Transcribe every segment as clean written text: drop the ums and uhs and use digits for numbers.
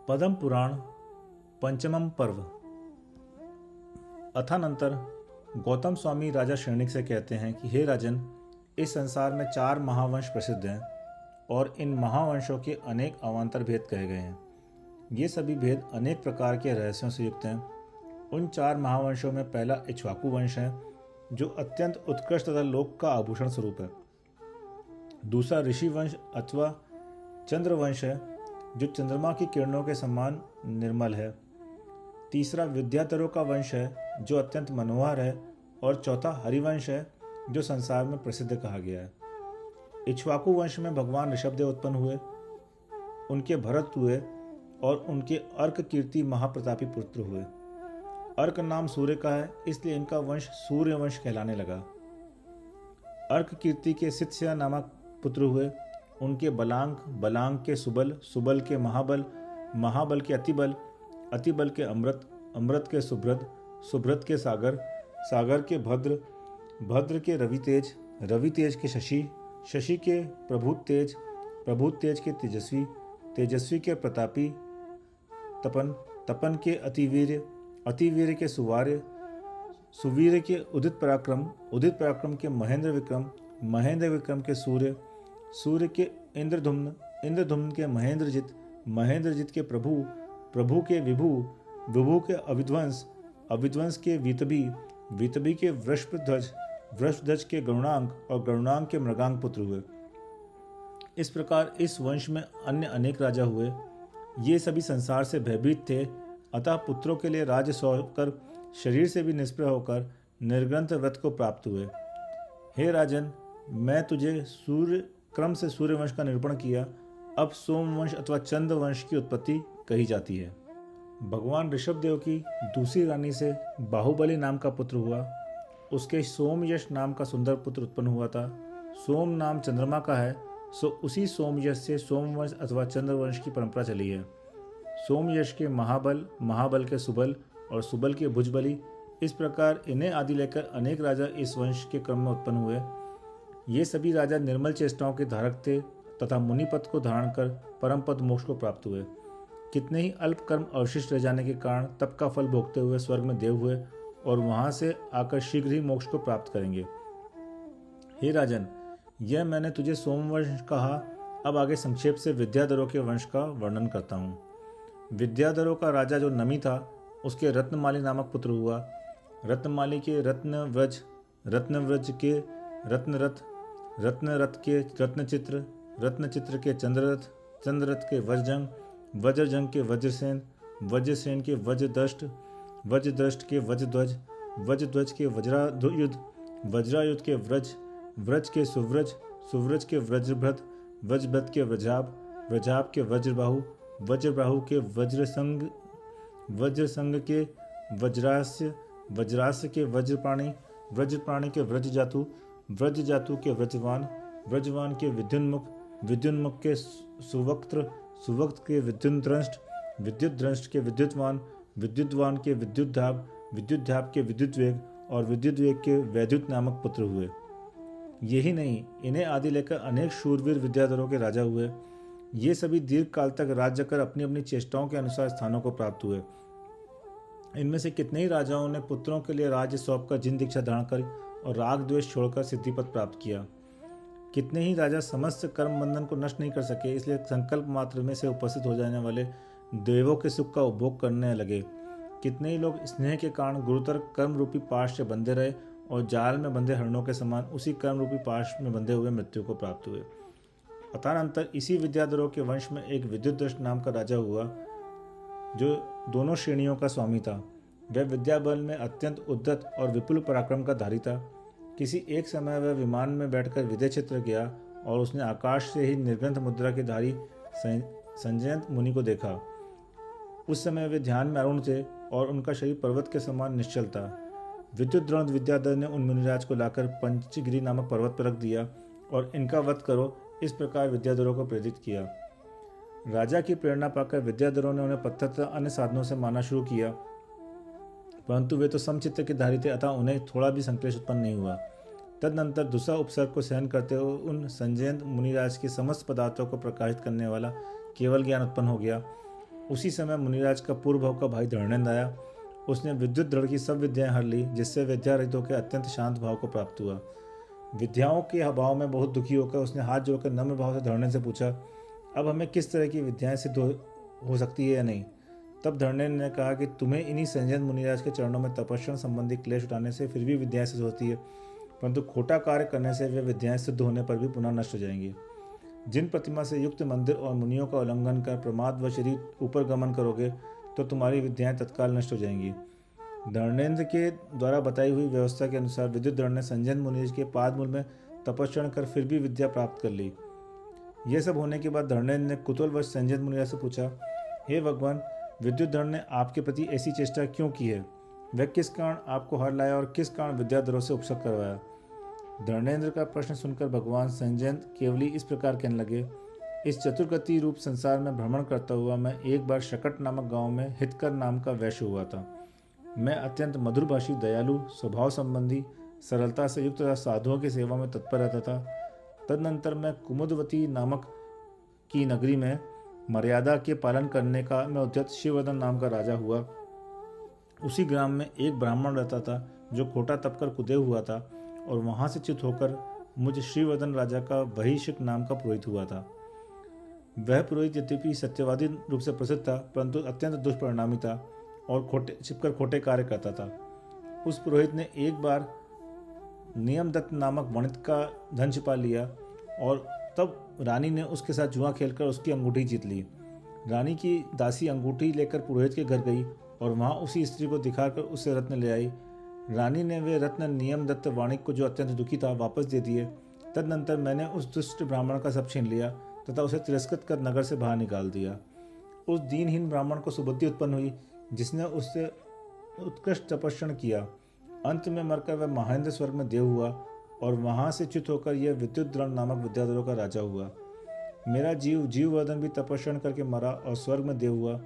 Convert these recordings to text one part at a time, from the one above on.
पद्म पुराण पंचमम पर्व। अथानंतर गौतम स्वामी राजा शरणिक से कहते हैं कि हे राजन, इस संसार में 4 महावंश प्रसिद्ध हैं और इन महावंशों के अनेक अवान्तर भेद कहे गए हैं। ये सभी भेद अनेक प्रकार के रहस्यों से युक्त हैं। उन 4 महावंशों में पहला इक्ष्वाकु वंश है, जो अत्यंत उत्कृष्ट तथा लोक का आभूषण स्वरूप है। दूसरा ऋषि वंश अथवा चंद्रवंश है, जो चंद्रमा की किरणों के समान निर्मल है। तीसरा विद्याधरों का वंश है, जो अत्यंत मनोहर है। और चौथा हरिवंश है, जो संसार में प्रसिद्ध कहा गया है। इक्ष्वाकु वंश में भगवान ऋषभदेव उत्पन्न हुए, उनके भरत हुए और उनके अर्क कीर्ति महाप्रतापी पुत्र हुए। अर्क नाम सूर्य का है, इसलिए इनका वंश सूर्य वंश कहलाने लगा। अर्क कीर्ति के सित्स्या नामक पुत्र हुए, उनके बलांग, बलांग के सुबल, सुबल के महाबल, महाबल के अतिबल, अतिबल के अमृत, अमृत के सुभ्रत, सुभ्रत के सागर, सागर के भद्र, भद्र के रवितेज, रवितेज के शशि, शशि के प्रभुत तेज, प्रभुत तेज के तेजस्वी, तेजस्वी के प्रतापी, तपन, तपन के अतिवीर्य, अतिवीर्य के सुवार्य, सुवीर्य के उदित पराक्रम, उदित पराक्रम के महेंद्र विक्रम, महेंद्र विक्रम के सूर्य, सूर्य के इंद्रधुम्न, इंद्रधुम्न के महेंद्रजित, महेंद्रजित के प्रभु, प्रभु के विभु, विभु के अविध्वंस, अविध्वंस के वीतबी, वीतबी के वृषभध्वज, वृषभध्वज के गरुणांग और गरुणांग के मृगांग पुत्र हुए। इस प्रकार इस वंश में अन्य अनेक राजा हुए। ये सभी संसार से भयभीत थे, अतः पुत्रों के लिए राज्य सौंपकर शरीर से भी निष्प्रह होकर निर्ग्रंथ व्रत को प्राप्त हुए। हे राजन, मैं तुझे सूर्य क्रम से सूर्यवंश का निरूपण किया। अब सोमवंश अथवा चंद्रवंश की उत्पत्ति कही जाती है। भगवान ऋषभदेव की दूसरी रानी से बाहुबली नाम का पुत्र हुआ। उसके सोमयश नाम का सुंदर पुत्र उत्पन्न हुआ था। सोम नाम चंद्रमा का है, सो उसी सोमयश से सोमवंश अथवा चंद्रवंश की परंपरा चली है। सोमयश के महाबल, महाबल के सुबल और सुबल के भुजबली, इस प्रकार इन्हें आदि लेकर अनेक राजा इस वंश के क्रम में उत्पन्न हुए। ये सभी राजा निर्मल चेष्टाओं के धारक थे तथा मुनिपद को धारण कर परम पद मोक्ष को प्राप्त हुए। कितने ही अल्प कर्म अवशिष्ट रह जाने के कारण तप का फल भोगते हुए स्वर्ग में देव हुए और वहां से आकर शीघ्र ही मोक्ष को प्राप्त करेंगे। हे राजन, यह मैंने तुझे सोमवंश कहा। अब आगे संक्षेप से विद्याधरों के वंश का वर्णन करता हूँ। विद्याधरों का राजा जो नमी था, उसके रत्नमाली नामक पुत्र हुआ। रत्नमाली के रत्नव्रज, रत्नव्रज के रत्नरथ, रत्नरथ के रत्नचित्र, रत्नचित्र के चंद्ररथ, चंद्ररथ के वज्रजंग, वज्रजंग के वज्रसेन, वज्रसेन के वज्रदष्ट, वज्रदष्ट के वज्रध्वज, वज्रध्वज के वज्रायुध, वज्रायुध के व्रज, व्रज के सुव्रज, सुव्रज के वज्रभ्रत, वज्रभ्रत के वज्राभ, वज्राभ के वज्रबाहु, वज्रबाहु के वज्रसंग, वज्रसंग के वज्रास्य, वज्रास्य के वज्रप्राणी, वज्रप्राणी के व्रजजातु, व्रजजातु के व्रजवान, व्रजवान के विद्युन्मुख, विद्युन्मुख के सुवक्त्र, सुवक्त के विद्युद्रंष्ट, विद्युद्रंष्ट के विद्युतवान, विद्युतवान के विद्युद्धाप, विद्युद्धाप के विद्युद्वेग और विद्युद्वेग के वैद्युत नामक पुत्र हुए। यही नहीं, इन्हें आदि लेकर अनेक शूरवीर विद्याधरों के राजा हुए। ये सभी दीर्घ काल तक राज्य कर अपनी अपनी चेष्टाओं के अनुसार स्थानों को प्राप्त हुए। इनमें से कितने ही राजाओं ने पुत्रों के लिए राज्य सौंपकर जिन दीक्षा धारण कर और राग द्वेष छोड़कर सिद्धिपद प्राप्त किया। कितने ही राजा समस्त कर्म बंधन को नष्ट नहीं कर सके, इसलिए संकल्प मात्र में से उपस्थित हो जाने वाले देवों के सुख का उपभोग करने लगे। कितने ही लोग स्नेह के कारण गुरुतर कर्म रूपी पाश से बंधे रहे और जाल में बंधे हरणों के समान उसी कर्म रूपी पाश में बंधे हुए मृत्यु को प्राप्त हुए। अतःअंतर इसी विद्याधरों के वंश में एक विद्युद्रष्ट नाम का राजा हुआ, जो दोनों श्रेणियों का स्वामी था। वह विद्याबल में अत्यंत उद्धत और विपुल पराक्रम का धारी था। किसी एक समय वह विमान में बैठकर विदेह क्षेत्र गया और उसने आकाश से ही निर्ग्रंथ मुद्रा के धारी संजयंत मुनि को देखा। उस समय वे ध्यान में अरुण थे और उनका शरीर पर्वत के समान निश्चल था। विद्युद्रोण विद्याधर ने उन मुनिराज को लाकर पंचगिरी नामक पर्वत पर रख दिया और इनका वध करो, इस प्रकार विद्याधरों को प्रेरित किया। राजा की प्रेरणा पाकर विद्याधरों ने उन्हें पत्थर तथा अन्य साधनों से मारना शुरू किया, परंतु वे तो समचित्त के धारी थे, अतः उन्हें थोड़ा भी संक्लेश उत्पन्न नहीं हुआ। तदनंतर दूसरा उपसर्ग को सहन करते हुए उन संजयंत मुनिराज के समस्त पदार्थों को प्रकाशित करने वाला केवल ज्ञान उत्पन्न हो गया। उसी समय मुनिराज का पूर्व भाव का भाई धर्मेंद्र आया। उसने विद्युत दृढ़ की सब विद्याएं हर ली, जिससे विद्यारहित होकर अत्यंत शांत भाव को प्राप्त हुआ। विद्याओं के अभाव में बहुत दुखी होकर उसने हाथ जोड़कर नम्र भाव से धर्मेंद्र से पूछा, अब हमें किस तरह की विद्याएं सिद्ध हो सकती है या नहीं। तब धर्मेंद्र ने कहा कि तुम्हें इन्हीं संजय मुनिराज के चरणों में तपस्या संबंधी क्लेश उठाने से फिर भी विद्याएं सिद्ध होती है, परंतु खोटा कार्य करने से वे विद्याएं सिद्ध होने पर भी पुनः नष्ट हो जाएंगी। जिन प्रतिमा से युक्त मंदिर और मुनियों का उल्लंघन कर प्रमाद व शरीर ऊपर गमन करोगे तो तुम्हारी विद्याएं तत्काल नष्ट हो जाएंगी। धर्मेंद्र के द्वारा बताई हुई व्यवस्था के अनुसार विद्युतधर ने संजय मुनिज के पादमूल में तपस्या कर फिर भी विद्या प्राप्त कर ली। यह सब होने के बाद धर्मेंद्र ने कुतूहलवश संजय मुनिराज से पूछा, हे भगवान, विद्युतधर ने आपके प्रति ऐसी चेष्टा क्यों की है? वह किस कारण आपको हर लाया और किस कारण विद्याधरों से उपसक करवाया? धर्मेंद्र का प्रश्न सुनकर भगवान संजय केवली इस प्रकार कहने लगे, इस चतुर्गति रूप संसार में भ्रमण करता हुआ मैं एक बार शकट नामक गांव में हितकर नाम का वैश्य हुआ था। मैं अत्यंत मधुरभाषी, दयालु, स्वभाव संबंधी, सरलता से युक्त तथा साधुओं की सेवा में तत्पर रहता था। तदनंतर मैं कुमुदवती नामक की नगरी में मर्यादा के पालन करने का मैं उद्यत शिववर्धन नाम का राजा हुआ। उसी ग्राम में एक ब्राह्मण रहता था जो खोटा तप कर कुदे हुआ था, और वहां से च्युत होकर मुझ श्रीवर्धन राजा का वही शिक नाम का पुरोहित हुआ था। वह पुरोहित यद्यपि सत्यवादी रूप से प्रसिद्ध था, परंतु अत्यंत दुष्परिणामी था और छिपकर खोटे कार्य करता था। उस पुरोहित ने एक बार नियमदत्त नामक वणिक का धन छिपा लिया, और तब रानी ने उसके साथ जुआ खेलकर उसकी अंगूठी जीत ली। रानी की दासी अंगूठी लेकर पुरोहित के घर गई और वहां उसी स्त्री को दिखाकर उससे रत्न ले आई। रानी ने वे रत्न नियमदत्त वाणिक को, जो अत्यंत दुखी था, वापस दे दिए। तदनंतर मैंने उस दुष्ट ब्राह्मण का सब छीन लिया तथा उसे तिरस्कृत कर नगर से बाहर निकाल दिया। उस दीनहीन ब्राह्मण को सुबुद्धि उत्पन्न हुई, जिसने उससे उत्कृष्ट तपस्या किया। अंत में मरकर वह महेंद्र स्वर्ग में देव हुआ, और वहां से च्युत होकर यह विद्युतधर नामक विद्याधरों का राजा हुआ। मेरा जीववर्धन भी तपस्या करके मरा और स्वर्ग में देव हुआ।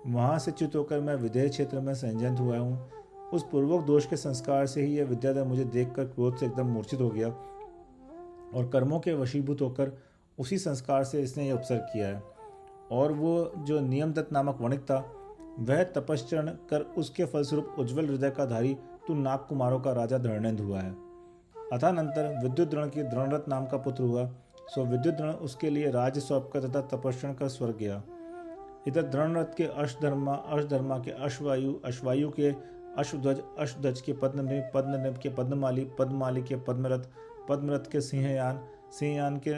वहां से च्युत होकर मैं विदेह क्षेत्र में संजय हुआ हूँ। उस पूर्वक दोष के संस्कार से ही यह विद्याधर मुझे देखकर क्रोध से एकदम मूर्छित हो गया, और कर्मों के वशीभूत होकर उसी संस्कार से इसने यह उपसर्ग किया है। और वो जो नियमदत्त नामक वणिक था, वह तपस्चरण कर उसके फलस्वरूप उज्ज्वल हृदय का धारी तू नाग कुमारों का राजा धर्मेंद्र हुआ है। अथानंतर विद्युतद्रोण के द्रोणरथ नाम का पुत्र हुआ। सो विद्युतद्रोण उसके लिए राज्य सौंप कर तथा तपस्या कर स्वर्ग गया। इधर द्रोणरथ के अश्वधर्मा के अश्वायु, अश्वायु के अश्वध्वज, अश्वध्वज के पद्मनिभ, पद्मनिभ के पद्ममाली, पद्ममाली के पद्मरथ, पद्मरथ के सिंहयान, सिंहयान के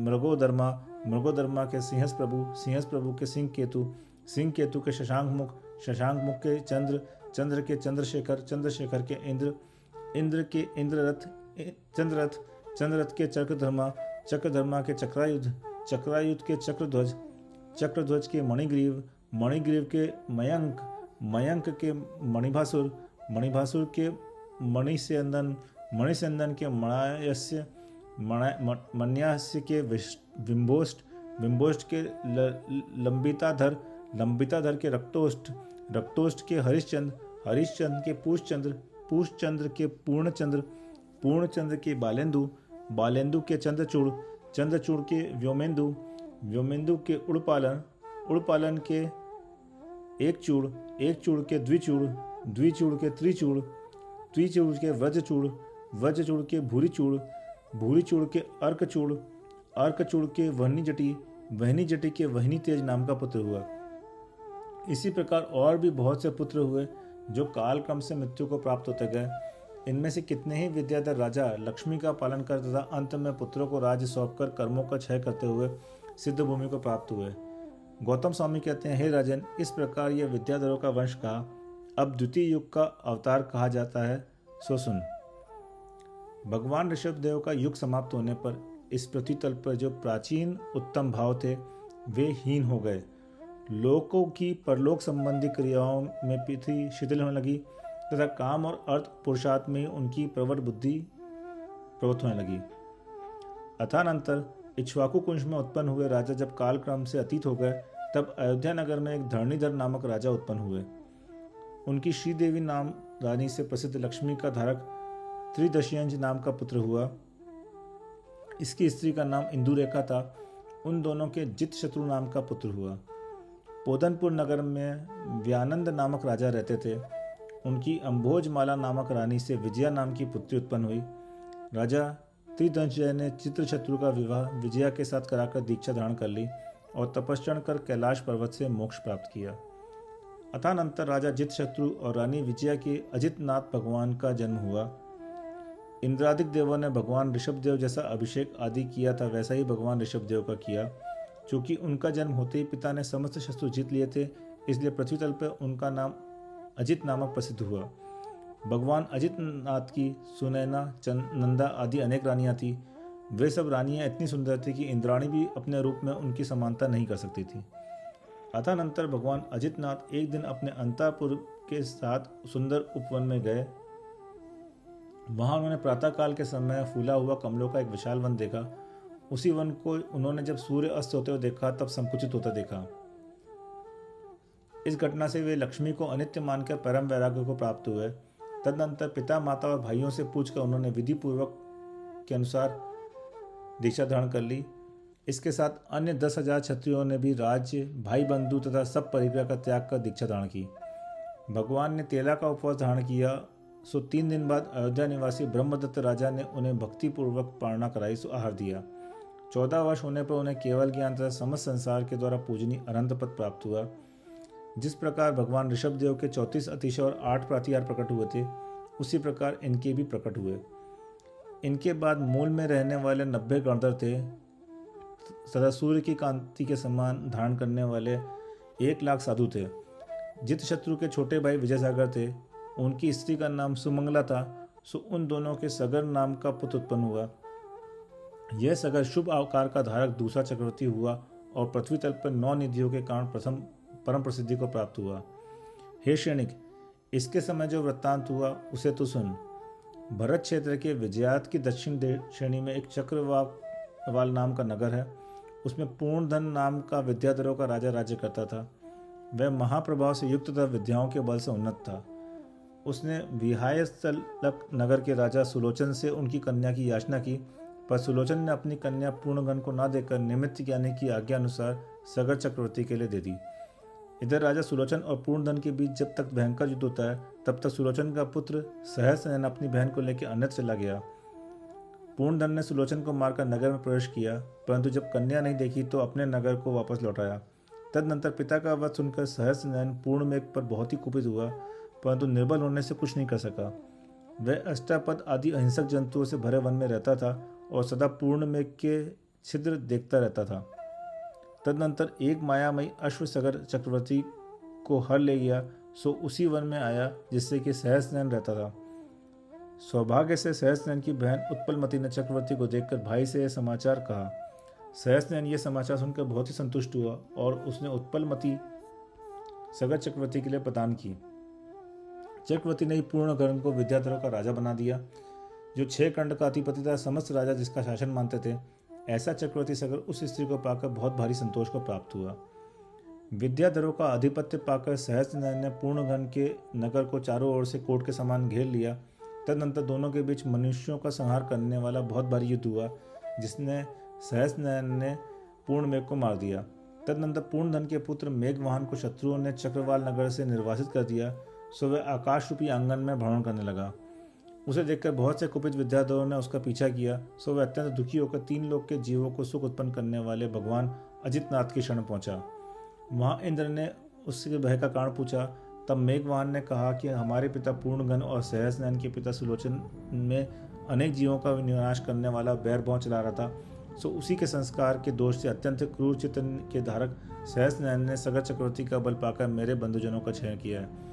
मृगोदर्मा, मृगोदर्मा के सिंहस प्रभु, सिंहस प्रभु के सिंह केतु, सिंह केतु के शशांक मुख, शशांक मुख के चंद्र, चंद्र के चंद्रशेखर, चंद्रशेखर के इंद्र, इंद्र के इंद्ररथ, चंद्ररथ, चंद्ररथ के चक्रधर्मा, चक्रधर्मा के चक्रायुध, चक्रायुध के चक्रध्वज, चक्रध्वज के मणिग्रीव, मणिग्रीव के मयंक, मयंक के मणिभासुर, मणिभासुर के मणिसेंदन, मणिसेंदन के मणायस्य, मन्यास्य के बिंबोष्ट, बिंबोष्ट के लंबिताधर, लंबिताधर के रक्तोष्ट, रक्तोष्ट के हरिश्चंद्र, हरिश्चंद्र के पूषचंद्र, पूषचंद्र के पूर्णचंद्र, पूर्णचंद्र के बालेंदु, बालेंदु के चंद्रचूड़, चंद्रचूड़ के व्योमेंदु, व्योमेंदु के उड़पालन, उड़पालन के एक चूड़, एक चूड़ के द्विचूड़, द्विचूड़ के त्रिचूड़, त्रिचूड़ के वज्रचूड़, वज्रचूड़ के भूरिचूड़, भूरिचूड़ के अर्कचूड़, अर्कचूड़ के वहनी जटी, वहनी जटी के वहनी तेज नाम का पुत्र हुआ। इसी प्रकार और भी बहुत से पुत्र हुए, जो काल क्रम से मृत्यु को प्राप्त होते गए। इनमें से कितने ही विद्याधर राजा लक्ष्मी का पालन कर तथा अंत में पुत्रों को राज्य सौंपकर कर्मों का क्षय करते हुए सिद्ध भूमि को प्राप्त हुए। गौतम स्वामी कहते हैं, हे राजन, इस प्रकार यह विद्याधरों का वंश कहा। अब द्वितीय युग का अवतार कहा जाता है, सो सुन। भगवान ऋषभदेव का युग समाप्त होने पर इस पृथ्वी तल पर जो प्राचीन उत्तम भाव थे, वे हीन हो गए। लोकों की परलोक संबंधी क्रियाओं में पृथ्वी शिथिल होने लगी तथा काम और अर्थ पुरुषार्थ में उनकी प्रवृत्त बुद्धि प्रवृत्त होने लगी। अथानंतर इक्ष्वाकु कुंज में उत्पन्न हुए राजा जब कालक्रम से अतीत हो गए, तब अयोध्या नगर में एक धरणीधर नामक राजा उत्पन्न हुए। उनकी श्रीदेवी नाम रानी से प्रसिद्ध लक्ष्मी का धारक त्रिदशियंज नाम का पुत्र हुआ। इसकी स्त्री का नाम इंदुरेखा था। उन दोनों के जित शत्रु नाम का पुत्र हुआ। पोदनपुर नगर में व्यानंद नामक राजा रहते थे। उनकी अम्भोजमाला नामक रानी से विजया नाम की पुत्री उत्पन्न हुई। राजा त्रिदंशजय ने चित्रशत्रु का विवाह विजया के साथ कराकर दीक्षा धारण कर ली और तपस्या कर कैलाश पर्वत से मोक्ष प्राप्त किया। अथानंतर राजा जितशत्रु और रानी विजया के अजितनाथ भगवान का जन्म हुआ। इंद्रादिक देवों ने भगवान ऋषभदेव जैसा अभिषेक आदि किया था, वैसा ही भगवान ऋषभदेव का किया। चूंकि उनका जन्म होते ही पिता ने समस्त शत्रु जीत लिए थे, इसलिए पृथ्वी तल पर उनका नाम अजित नामक प्रसिद्ध हुआ। भगवान अजितनाथ की सुनैना, नंदा आदि अनेक रानियां थी। वे सब रानियां इतनी सुंदर थी कि इंद्राणी भी अपने रूप में उनकी समानता नहीं कर सकती थी। अथानंतर भगवान अजितनाथ एक दिन अपने अंतःपुर के साथ सुंदर उपवन में गए। वहां उन्होंने प्रातःकाल के समय फूला हुआ कमलों का एक विशाल वन देखा। उसी वन को उन्होंने जब सूर्य अस्त होते हुए देखा तब संकुचित होता देखा। इस घटना से वे लक्ष्मी को अनित्य मानकर परम वैराग्य को प्राप्त हुए। तदनंतर पिता, माता और भाइयों से पूछकर उन्होंने विधि पूर्वक के अनुसार दीक्षा धारण कर ली। इसके साथ अन्य 10,000 क्षत्रियों ने भी राज्य, भाई बंधु तथा सब परिग्रह का त्याग कर दीक्षा धारण की। भगवान ने तेला का उपवास धारण किया। सो 3 दिन बाद अयोध्या निवासी ब्रह्मदत्त राजा ने उन्हें भक्तिपूर्वक पारणा कराई, सो आहार दिया। 14 वर्ष होने पर उन्हें केवल ज्ञान तथा समस्त संसार के द्वारा पूजनीय अनंत पद प्राप्त हुआ। जिस प्रकार भगवान ऋषभदेव के 34 अतिशय और 8 प्रातिहार प्रकट हुए थे, उसी प्रकार इनके भी प्रकट हुए। इनके बाद मूल में रहने वाले 90 गणधर थे तथा सूर्य की कांति के समान धारण करने वाले 1 लाख साधु थे। जितशत्रु के छोटे भाई विजयसागर थे। उनकी स्त्री का नाम सुमंगला था। सो उन दोनों के सगर नाम का पुत्र उत्पन्न हुआ। यह सगर शुभ आकार का धारक दूसरा चक्रवर्ती हुआ और पृथ्वी तल पर 9 निधियों के कारण प्रथम परम प्रसिद्धि को प्राप्त हुआ। हे श्रेणिक, इसके समय जो वृत्तांत हुआ उसे तो सुन। भरत क्षेत्र के विजयात की दक्षिण श्रेणी में एक चक्रवाल नाम का नगर है। उसमें पूर्णधन नाम का विद्याधरों का राजा राज्य करता था। वह महाप्रभाव से युक्त तथा विद्याओं के बल से उन्नत था। उसने विहायस्थलक नगर के राजा सुलोचन से उनकी कन्या की याचना की, पर सुलोचन ने अपनी कन्या पूर्णगन को न देकर निमित्त ज्ञानी की आज्ञा अनुसार सगर चक्रवर्ती के लिए दे दी। इधर राजा सुलोचन और पूर्णधन के बीच जब तक भयंकर युद्ध होता है, तब तक सुलोचन का पुत्र सहस्रनयन अपनी बहन को लेकर अन्यत्र चला गया। पूर्णधन ने सुलोचन को मारकर नगर में प्रवेश किया, परंतु जब कन्या नहीं देखी तो अपने नगर को वापस लौटाया। तदनंतर पिता का वध सुनकर सहस्रनयन पूर्णमेघ पर बहुत ही कुपित हुआ, परंतु निर्बल होने से कुछ नहीं कर सका। वह अष्टापद आदि अहिंसक जंतुओं से भरे वन में रहता था और सदा पूर्णमेघ के छिद्र देखता रहता था। तदनंतर एक मायामयी अश्व सगर चक्रवर्ती को हर ले गया, सो उसी वन में आया जिससे कि सहस्रनयन रहता था। सौभाग्य से सहस्रनयन की बहन उत्पलमती ने चक्रवर्ती को देखकर भाई से यह समाचार कहा। सहस्रनयन यह समाचार सुनकर बहुत ही संतुष्ट हुआ और उसने उत्पलमती सगर चक्रवर्ती के लिए प्रदान की। चक्रवर्ती ने पूर्णगर्भ को विद्याधरों का राजा बना दिया, जो 6 खंड का अधिपति था, समस्त राजा जिसका शासन मानते थे। ऐसा चक्रवर्ती सगर उस स्त्री को पाकर बहुत भारी संतोष को प्राप्त हुआ। विद्याधरों का आधिपत्य पाकर सहस्रनयन ने पूर्णगन के नगर को चारों ओर से कोट के समान घेर लिया। तदनंतर दोनों के बीच मनुष्यों का संहार करने वाला बहुत भारी युद्ध हुआ, जिसने सहस्रनयन ने पूर्णमेघ को मार दिया। तदनंतर पूर्णधन के पुत्र मेघवाहन को शत्रुओं ने चक्रवाल नगर से निर्वासित कर दिया, सो वह आकाश रूपी आंगन में भ्रमण करने लगा। उसे देखकर बहुत से कुपित विद्याधरों ने उसका पीछा किया, सो वह अत्यंत दुखी होकर 3 लोक के जीवों को सुख उत्पन्न करने वाले भगवान अजितनाथ की शरण पहुंचा। वहां इंद्र ने उससे भय का कारण पूछा। तब मेघवाहन ने कहा कि हमारे पिता पूर्णगन और सहस्रनयन के पिता सुलोचन में अनेक जीवों का विनाश करने वाला बैर भाव चला रहा था, सो उसी के संस्कार के दोष से अत्यंत क्रूर चित्तन के धारक सहस्रनयन ने सगर चक्रवर्ती का बल पाकर मेरे बंधुजनों का क्षय किया है।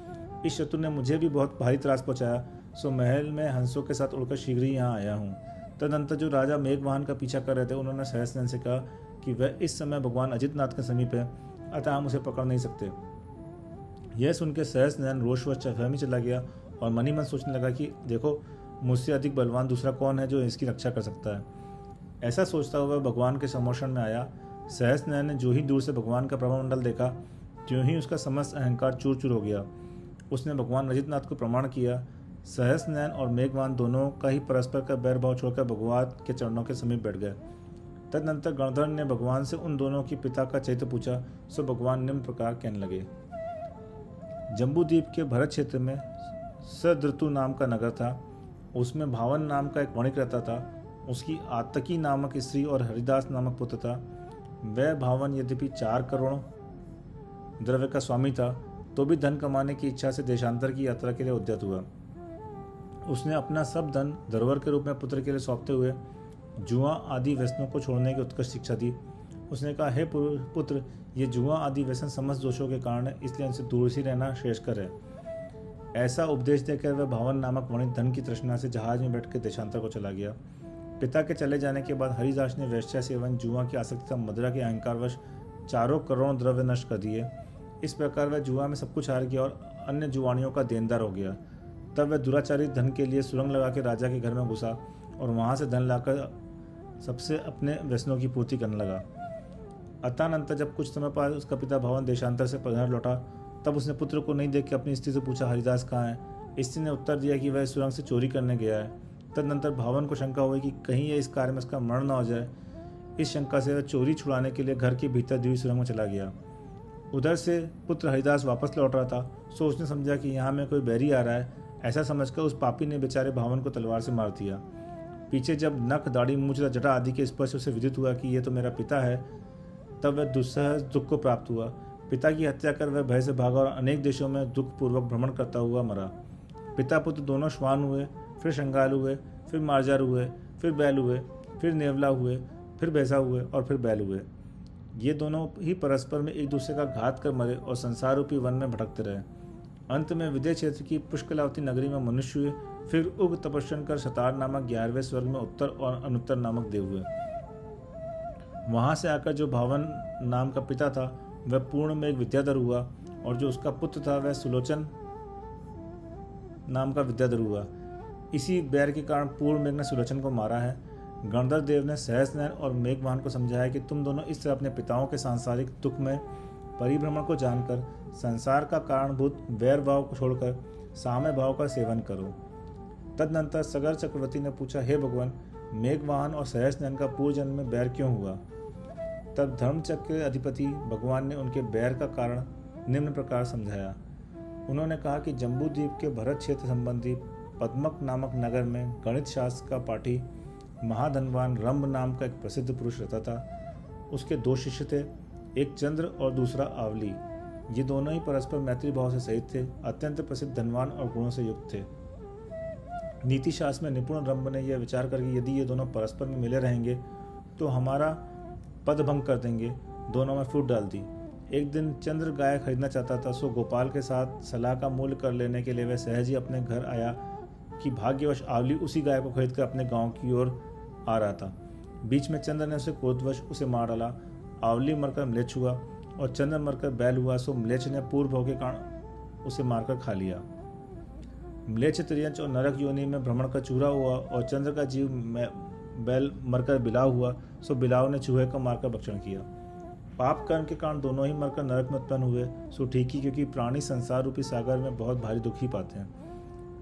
इस शत्रु ने मुझे भी बहुत भारी त्रास पहुंचाया, सो महल में हंसों के साथ उड़कर शीघ्र ही यहाँ आया हूँ। तदनंतर जो राजा मेघवाहन का पीछा कर रहे थे, उन्होंने सहस्रनयन से कहा कि वह इस समय भगवान अजितनाथ के समीप है, अतः हम उसे पकड़ नहीं सकते। यह सुनकर सहस्रनयन रोषवश सहमी चला गया और मन ही मन सोचने लगा कि देखो, मुझसे अधिक बलवान दूसरा कौन है जो इसकी रक्षा कर सकता है। ऐसा सोचता हुआ भगवान के समोषण में आया। सहस्रनयन ने जो ही दूर से भगवान का प्रभामंडल देखा, त्यों ही उसका समस्त अहंकार चूर चूर हो गया। उसने भगवान अजितनाथ को प्रमाण किया। सहस्रनयन और मेघवाहन दोनों का ही परस्पर का बैर भाव छोड़कर भगवान के चरणों के समीप बैठ गए। तदनंतर गणधर ने भगवान से उन दोनों के पिता का चरित्र पूछा। सो भगवान निम्न प्रकार कहने लगे। जम्बूद्वीप के भरत क्षेत्र में सदृतु नाम का नगर था। उसमें भावन नाम का एक वणिक रहता था। उसकी आतकी नामक स्त्री और हरिदास नामक पुत्र था। वह भावन यद्यपि 4 करोड़ द्रव्य का स्वामी था, तो भी धन कमाने की इच्छा से देशांतर की यात्रा के लिए उद्यत हुआ। उसने अपना सब धन धरोहर के रूप में पुत्र के लिए सौंपते हुए जुआ आदि व्यसनों को छोड़ने की उत्कृष्ट शिक्षा दी। उसने कहा, हे पुत्र, ये जुआ आदि व्यसन समस्त दोषों के कारण है, इसलिए इनसे दूर ही रहना श्रेष्ठकर है। ऐसा उपदेश देकर वह भावन नामक वणिक धन की तृष्णा से जहाज में बैठकर देशांतर को चला गया। पिता के चले जाने के बाद हरिदास ने वेश्या सेवन, जुआ की आसक्ति तथा मदिरा के अहंकारवश 4 करोड़ द्रव्य नष्ट कर दिए। इस प्रकार वह जुआ में सब कुछ हार गया और अन्य जुआनियों का देनदार हो गया। तब वह दुराचारी धन के लिए सुरंग लगा के राजा के घर में घुसा और वहां से धन लाकर सबसे अपने व्यसनों की पूर्ति करने लगा। अतःनंतर जब कुछ समय बाद उसका पिता भावन देशांतर से घर लौटा, तब उसने पुत्र को नहीं देख के अपनी स्त्री से पूछा, हरिदास कहाँ है। स्त्री ने उत्तर दिया कि वह सुरंग से चोरी करने गया है। तदनंतर भावन को शंका हुई कि कहीं यह इस कार्य में उसका मरण न हो जाए। इस शंका से वह चोरी छुड़ाने के लिए घर के भीतर दी हुई सुरंग में चला गया। उधर से पुत्र हरिदास वापस लौट रहा था, सो उसने समझा कि यहाँ में कोई बैरी आ रहा है। ऐसा समझकर उस पापी ने बेचारे भावन को तलवार से मार दिया। पीछे जब नख, दाढ़ी, मूंछ तथा जटा आदि के स्पर्श उसे विदित हुआ कि यह तो मेरा पिता है, तब वह दुस्सह दुख को प्राप्त हुआ। पिता की हत्या कर वह भय से भागा और अनेक देशों में दुख पूर्वक भ्रमण करता हुआ मरा। पिता पुत्र दोनों श्वान हुए, फिर शंगाल हुए, फिर मार्जार हुए, फिर बैल हुए, फिर नेवला हुए, फिर भैंसा हुए और फिर बैल हुए। ये दोनों ही परस्पर में एक दूसरे का घात कर मरे और संसार रूपी वन में भटकते रहे। अंत में विदेह क्षेत्र की पुष्कलावती नगरी में मनुष्य हुए, फिर उग तपस्या कर शतार नामक 11वें स्वर्ग में उत्तर और अनुत्तर नामक देव हुए। वहां से आकर जो भावन नाम का पिता था वह पूर्ण में एक विद्याधर हुआ, और जो उसका पुत्र था वह सुलोचन नाम का विद्याधर हुआ। इसी बैर के कारण पूर्ण मेघ ने सुलोचन को मारा है। गणधर देव ने सहस्रनयन और मेघवाहन को समझाया कि तुम दोनों इस तरह अपने पिताओं के सांसारिक दुख में परिभ्रमण को जानकर संसार का कारणभूत वैर भाव को छोड़कर साम्य भाव का सेवन करो। तदनंतर सगर चक्रवर्ती ने पूछा, हे भगवान, मेघवाहन और सहस्रनयन का पूर्व जन्म में बैर क्यों हुआ। तब धर्मचक्र के अधिपति भगवान ने उनके बैर का कारण निम्न प्रकार समझाया। उन्होंने कहा कि जम्बूद्वीप के भरत क्षेत्र संबंधी पद्मक नामक नगर में गणित शास्त्र का पाठी महाधनवान रंभ नाम का एक प्रसिद्ध पुरुष रहता था। उसके 2 शिष्य थे, एक चंद्र और दूसरा आवली। ये दोनों ही परस्पर मैत्री भाव से सहित थे, अत्यंत प्रसिद्ध, धनवान और गुणों से युक्त थे। नीति शास्त्र में निपुण रंभ ने यह विचार कर कि यदि ये दोनों परस्पर में मिले रहेंगे तो हमारा पदभंग कर देंगे। दोनों में फूट डाल दी। एक दिन चंद्र गाय खरीदना चाहता था, सो गोपाल के साथ सलाह का मूल्य कर लेने के लिए वह सहज ही अपने घर आया कि भाग्यवश आवली उसी गाय को खरीदकर अपने गांव की ओर आ रहा था। बीच में चंद्र ने उसे क्रोधवश उसे मार डाला। आवली मरकर म्लेच्छ हुआ और चंद्र मरकर बैल हुआ, सो म्लेच्छ ने पूर्व भोग के कारण उसे मारकर खा लिया। म्लेच्छ त्रियंच और नरक योनि में भ्रमण कर चूरा हुआ और चंद्र का जीव बैल मरकर बिलाव हुआ, सो बिलाव ने चूहे को मारकर भक्षण किया। पाप कर्म के कारण दोनों ही मरकर नरक में उत्पन्न हुए, सो ठीक ही, क्योंकि प्राणी संसार रूपी सागर में बहुत भारी दुख ही पाते हैं।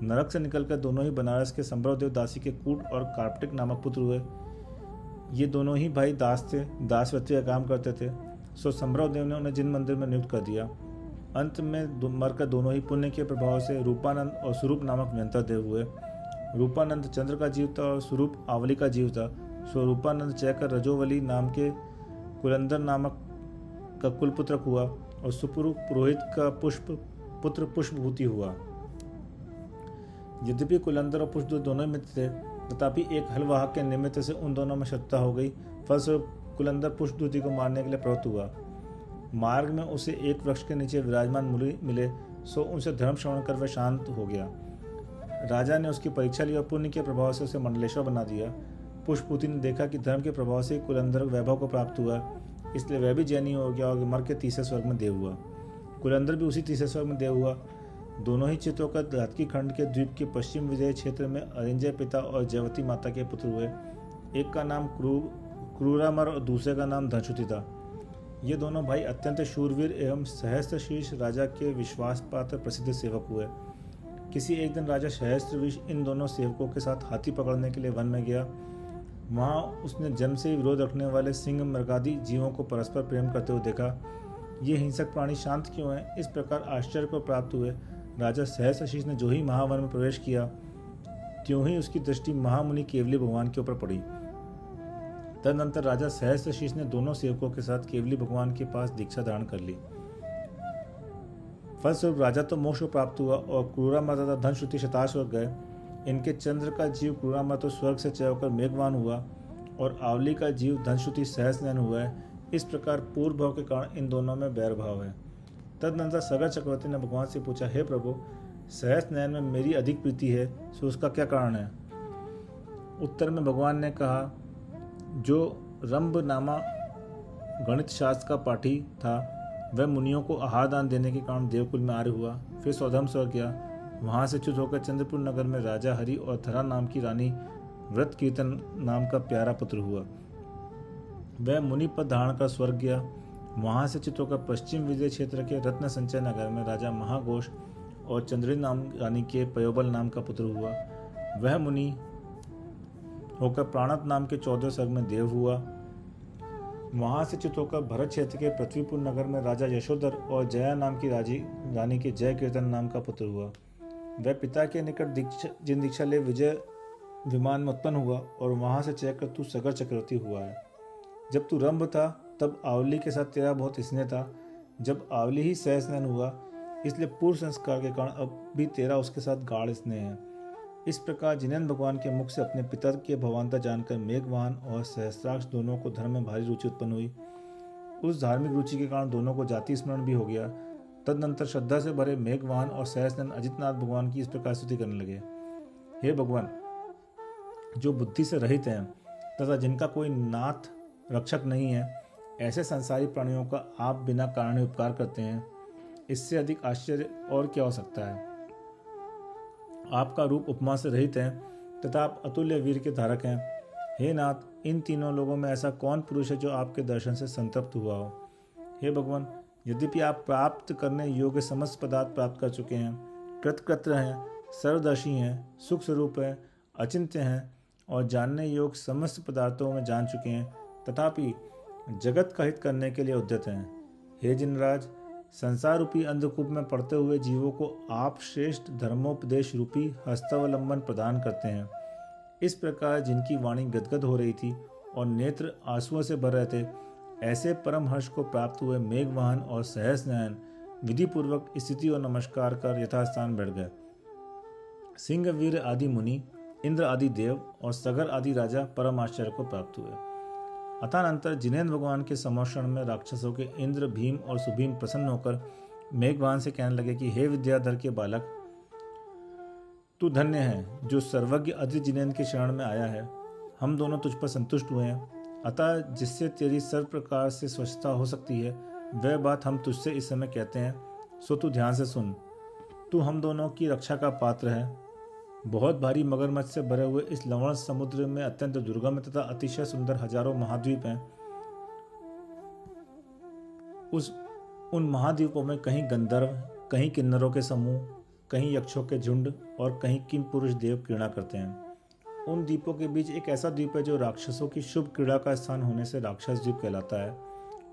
नरक से निकलकर दोनों ही बनारस के संभ्रवदेव दासी के कूट और कार्पटिक नामक पुत्र हुए। ये दोनों ही भाई दास थे, दासवृत्ति का काम करते थे, सो संभ्रवदेव ने उन्हें जिन मंदिर में नियुक्त कर दिया। अंत में मरकर दोनों ही पुण्य के प्रभाव से रूपानंद और स्वरूप नामक व्यंतर देव हुए। रूपानंद चंद्र का जीव था और स्वरूप आवली का जीव था, सो रूपानंद चयकर रजोवली नाम के कुलंदर नामक का कुलपुत्र हुआ और सुपुरु पुरोहित का पुत्र पुष्पभूति हुआ। यद्यपि कुलंदर और पुष्पदूत दोनों मित्र थे, तथापि एक हलवाहक के निमित्त से उन दोनों में शत्रुता हो गई। फलस्वरूप कुलंदर पुष्पदूती को मारने के लिए प्रवृत्त हुआ। मार्ग में उसे एक वृक्ष के नीचे विराजमान मुनि मिले, सो उनसे धर्म श्रवण कर वह शांत हो गया। राजा ने उसकी परीक्षा ली और पुण्य के प्रभाव से उसे मंडलेश्वर बना दिया। पुष्पपूति ने देखा कि धर्म के प्रभाव से कुलंदर वैभव को प्राप्त हुआ, इसलिए वह भी जैनी हो गया और मर के तीसरे स्वर्ग में देव हुआ। कुलंदर भी उसी तीसरे स्वर्ग में देव हुआ। दोनों ही चित्तौड़गढ़ धातकी खंड के द्वीप के पश्चिम विजय क्षेत्र में अरिंजय पिता और जयवती माता के पुत्र हुए। एक का नाम क्रूरामर और दूसरे का नाम धनश्रुति था। ये दोनों भाई अत्यंत शूरवीर एवं सहस्त्रशीर्ष राजा के विश्वास पात्र प्रसिद्ध सेवक हुए। किसी एक दिन राजा सहस्त्रशीर्ष इन दोनों सेवकों के साथ हाथी पकड़ने के लिए वन में गया। वहाँ उसने जन्म से ही विरोध रखने वाले सिंह मृगादि जीवों को परस्पर प्रेम करते हुए देखा। ये हिंसक प्राणी शांत क्यों हैं? इस प्रकार आश्चर्य को प्राप्त हुए राजा सहस्रशीष ने जो ही महावन में प्रवेश किया, त्यों ही उसकी दृष्टि महामुनि केवली भगवान के ऊपर पड़ी। तदनंतर राजा सहस्रशीष ने दोनों सेवकों के साथ केवली भगवान के पास दीक्षा धारण कर ली। फलस्वरूप राजा तो मोक्ष को प्राप्त हुआ और क्रूरामा तथा धनश्रुति शताश्वर गए। इनके चंद्र का जीव क्रूरामा तो स्वर्ग से चय होकर मेघवान हुआ और आवली का जीव धनश्रुति सहस्रनयन हुआ है। इस प्रकार पूर्व भाव के कारण इन दोनों में बैर भाव है। तदनंतर सगर चक्रवर्ती ने भगवान से पूछा, हे प्रभु, सहस्रनयन में मेरी अधिक प्रीति है, सो उसका क्या कारण है? उत्तर में भगवान ने कहा, जो रंभ नामा गणित शास्त्र का पाठी था, वह मुनियों को आहार दान देने के कारण देवकुल में आर्य हुआ, फिर स्वधर्म स्वर्ग गया। वहां से च्युत होकर चंद्रपुर नगर में राजा हरि और धरा नाम की रानी व्रत कीर्तन नाम का प्यारा पुत्र हुआ। वह मुनि पद धारण कर स्वर्ग गया। वहां से च्युत होकर पश्चिम विजय क्षेत्र के रत्न संचय नगर में राजा महाघोष और चंद्री नाम रानी के पयोबल नाम का पुत्र हुआ। वह मुनि होकर प्राणत नाम के 14 सर्ग में देव हुआ। वहां से च्युत होकर भरत क्षेत्र के पृथ्वीपुर नगर में राजा यशोधर और जया नाम की रानी के जय कीर्तन नाम का पुत्र हुआ। वह पिता के निकट जिन दीक्षा ले विजय विमान में उत्पन्न हुआ और वहां से चयकर तू सगर चक्रवर्ती हुआ है। जब तू रंभ था तब आवली के साथ तेरा बहुत स्नेह था। जब आवली ही सहस्रनयन हुआ, इसलिए पूर्व संस्कार के कारण अब भी तेरा उसके साथ गाढ़ स्नेह है। इस प्रकार जिनेन्द्र भगवान के मुख से अपने पिता के भवानता जानकर मेघवान और सहस्राक्ष दोनों को धर्म में भारी रुचि उत्पन्न हुई। उस धार्मिक रुचि के कारण दोनों को जाति स्मरण भी हो गया। तदनंतर श्रद्धा से भरे मेघवान और सहस्रनयन अजितनाथ भगवान की इस प्रकार स्तुति करने लगे, हे भगवान, जो बुद्धि से रहित हैं तथा जिनका कोई नाथ रक्षक नहीं है, ऐसे संसारी प्राणियों का आप बिना कारण उपकार करते हैं। इससे अधिक आश्चर्य और क्या हो सकता है? आपका रूप उपमा से रहित है तथा आप अतुल्य वीर के धारक हैं। हे नाथ, इन तीनों लोगों में ऐसा कौन पुरुष है जो आपके दर्शन से संतप्त हुआ हो? हे भगवान, यद्यपि आप प्राप्त करने योग्य समस्त पदार्थ प्राप्त कर चुके हैं, कृतकृत्र हैं, सर्वदर्शी हैं, सुख स्वरूप हैं, अचिंत्य हैं और जानने योग्य समस्त पदार्थों में जान चुके हैं, तथापि जगत का हित करने के लिए उद्यत हैं। हे जिनराज, संसार रूपी अंधकूप में पड़ते हुए जीवों को आप श्रेष्ठ धर्मोपदेश रूपी हस्तावलंबन प्रदान करते हैं। इस प्रकार जिनकी वाणी गदगद हो रही थी और नेत्र आंसुओं से भर रहे थे, ऐसे परम हर्ष को प्राप्त हुए मेघवाहन और सहस्रनयन विधि पूर्वक स्थिति और नमस्कार कर यथास्थान बैठ गए। सिंह वीर आदि मुनि, इंद्र आदि देव और सगर आदि राजा परम आश्चर्य को प्राप्त हुए। अतःनंतर जिनेन्द्र भगवान के समोषण में राक्षसों के इंद्र, भीम और सुभीम प्रसन्न होकर मेघवान से कहने लगे कि हे विद्याधर के बालक, तू धन्य है जो सर्वज्ञ अद्रि जिनेन्द्र के शरण में आया है। हम दोनों तुझ पर संतुष्ट हुए हैं, अतः जिससे तेरी सर्व प्रकार से स्वच्छता हो सकती है, वह बात हम तुझसे इस समय कहते हैं, सो तू ध्यान से सुन। तू हम दोनों की रक्षा का पात्र है। बहुत भारी मगरमच्छ से भरे हुए इस लवण समुद्र में अत्यंत दुर्गम तथा अतिशय सुंदर हजारों महाद्वीप हैं। उन महाद्वीपों में कहीं गंधर्व, कहीं किन्नरों के समूह, कहीं यक्षों के झुंड और कहीं किम पुरुष देव क्रीड़ा करते हैं। उन द्वीपों के बीच एक ऐसा द्वीप है जो राक्षसों की शुभ क्रीड़ा का स्थान होने से राक्षस द्वीप कहलाता है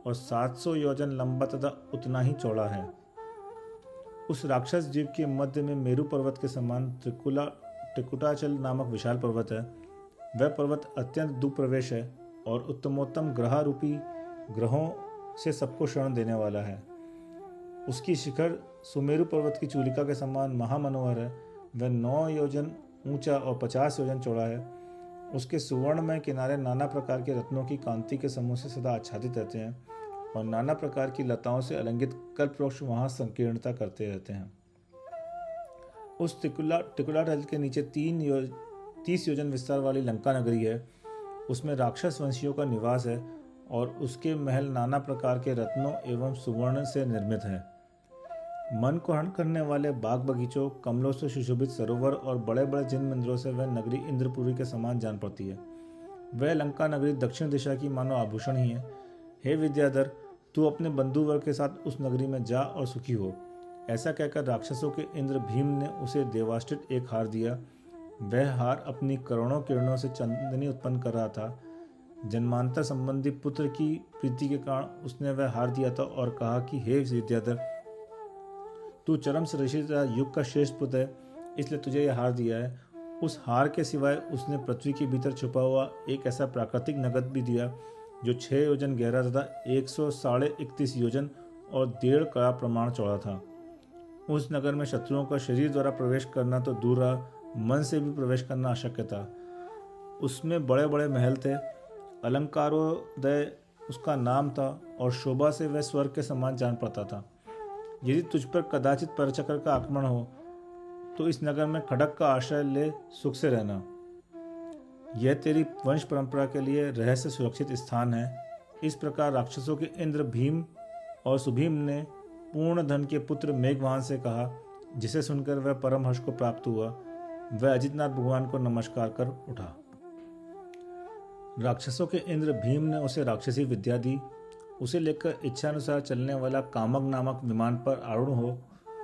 और 700 योजन लंबा तथा उतना ही चौड़ा है। उस राक्षस द्वीप के मध्य में मेरु पर्वत के समान त्रिकुटाचल नामक विशाल पर्वत है। वह पर्वत अत्यंत दुप्रवेश है और उत्तमोत्तम ग्रहारूपी ग्रहों से सबको शरण देने वाला है। उसकी शिखर सुमेरु पर्वत की चूलिका के समान महामनोहर है। वह 9 योजन ऊंचा और 50 योजन चौड़ा है। उसके सुवर्णमय किनारे नाना प्रकार के रत्नों की कांति के समूह से सदा आच्छादित रहते हैं और नाना प्रकार की लताओं से अलंकृत कल्प वृक्ष वहां संकीर्णता करते रहते हैं। उस त्रिकुटाचल के नीचे 30 योजन विस्तार वाली लंका नगरी है। उसमें राक्षस वंशियों का निवास है और उसके महल नाना प्रकार के रत्नों एवं सुवर्ण से निर्मित है। मन को हरण करने वाले बाग बगीचों, कमलों से सुशोभित सरोवर और बड़े बड़े जिन मंदिरों से वह नगरी इंद्रपुरी के समान जान पड़ती है। वह लंका नगरी दक्षिण दिशा की मानो आभूषण ही है। हे विद्याधर, तू अपने बंधु वर्ग के साथ उस नगरी में जा और सुखी हो। ऐसा कहकर राक्षसों के इंद्र भीम ने उसे देवाष्टित एक हार दिया। वह हार अपनी करोड़ों किरणों से चांदनी उत्पन्न कर रहा था। जन्मांतर संबंधी पुत्र की प्रीति के कारण उसने वह हार दिया था और कहा कि हे विद्याधर, तू चरम ऋषि युग का श्रेष्ठ पुत्र है, इसलिए तुझे यह हार दिया है। उस हार के सिवाय उसने पृथ्वी के भीतर छुपा हुआ एक ऐसा प्राकृतिक नगद भी दिया जो 6 योजन गहरा तथा 131 योजन और 1.5 कड़ा प्रमाण चौड़ा था। उस नगर में शत्रुओं का शरीर द्वारा प्रवेश करना तो दूर रहा, मन से भी प्रवेश करना अशक्य था। उसमें बड़े बड़े महल थे, अलंकारोदय उसका नाम था और शोभा से वह स्वर्ग के समान जान पड़ता था। यदि तुझ पर कदाचित परचक्र का आक्रमण हो तो इस नगर में खड़ग का आश्रय ले सुख से रहना। यह तेरी वंश परंपरा के लिए रहस्य सुरक्षित स्थान है। इस प्रकार राक्षसों के इंद्र भीम और सुभीम ने पूर्ण धन के पुत्र मेघवाहन से कहा, जिसे सुनकर वह परम हर्ष को प्राप्त हुआ। वह अजितनाथ भगवान को नमस्कार कर उठा। राक्षसों के इंद्र भीम ने उसे राक्षसी विद्या दी। उसे लेकर इच्छानुसार चलने वाला कामक नामक विमान पर आरूढ़ हो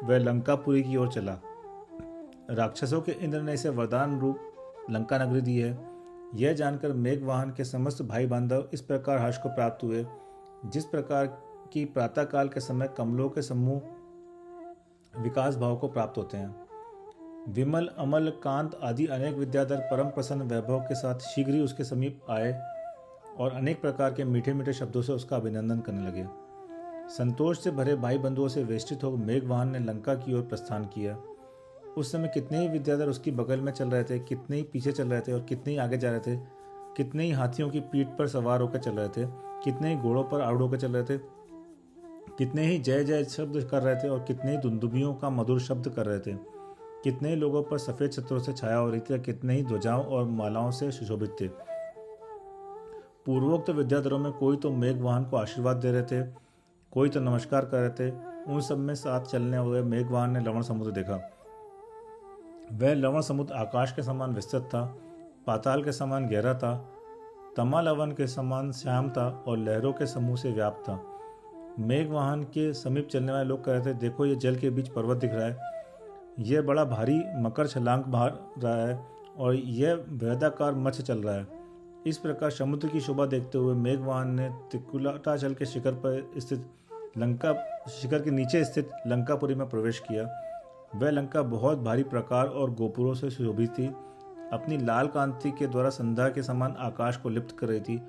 वह लंकापुरी की ओर चला। राक्षसों के इंद्र ने इसे वरदान रूप लंका नगरी दी है। यह जानकर मेघवाहन के समस्त भाई बांधव इस प्रकार हर्ष को प्राप्त हुए, जिस प्रकार की प्रातःकाल के समय कमलों के समूह विकास भाव को प्राप्त होते हैं। विमल, अमल, कांत आदि अनेक विद्याधर परम प्रसन्न वैभव के साथ शीघ्र ही उसके समीप आए और अनेक प्रकार के मीठे मीठे शब्दों से उसका अभिनंदन करने लगे। संतोष से भरे भाई बंधुओं से वेष्टित होकर मेघवाहन ने लंका की ओर प्रस्थान किया। उस समय कितने ही विद्याधर उसकी बगल में चल रहे थे, कितने ही पीछे चल रहे थे और कितने ही आगे जा रहे थे। कितने ही हाथियों की पीठ पर सवार होकर चल रहे थे, कितने ही घोड़ों पर आरूढ़ होकर चल रहे थे, कितने ही जय जय शब्द कर रहे थे और कितने ही दुंदुभियों का मधुर शब्द कर रहे थे। कितने ही लोगों पर सफेद छत्रों से छाया हो रही थी, कितने ही ध्वजाओं और मालाओं से सुशोभित थे। पूर्वोक्त विद्याधरों में कोई तो मेघवाहन को आशीर्वाद दे रहे थे, कोई तो नमस्कार कर रहे थे। उन सब में साथ चलने हुए मेघवाहन ने लवण समुद्र देखा। वह लवण समुद्र आकाश के समान विस्तृत था, पाताल के समान गहरा था, तमालवन के समान श्याम था और लहरों के समूह से व्याप्त था। मेघवाहन के समीप चलने वाले लोग कह रहे थे, देखो ये जल के बीच पर्वत दिख रहा है, यह बड़ा भारी मकर छलांग मार रहा है और यह वृहदाकार मत्स्य चल रहा है। इस प्रकार समुद्र की शोभा देखते हुए मेघवाहन ने त्रिकुटाचल के शिखर पर स्थित शिखर के नीचे स्थित लंकापुरी में प्रवेश किया। वह लंका बहुत भारी प्रकार और गोपुरों से सुशोभित थी, अपनी लाल कांति के द्वारा संध्या के समान आकाश को लिप्त कर रही थी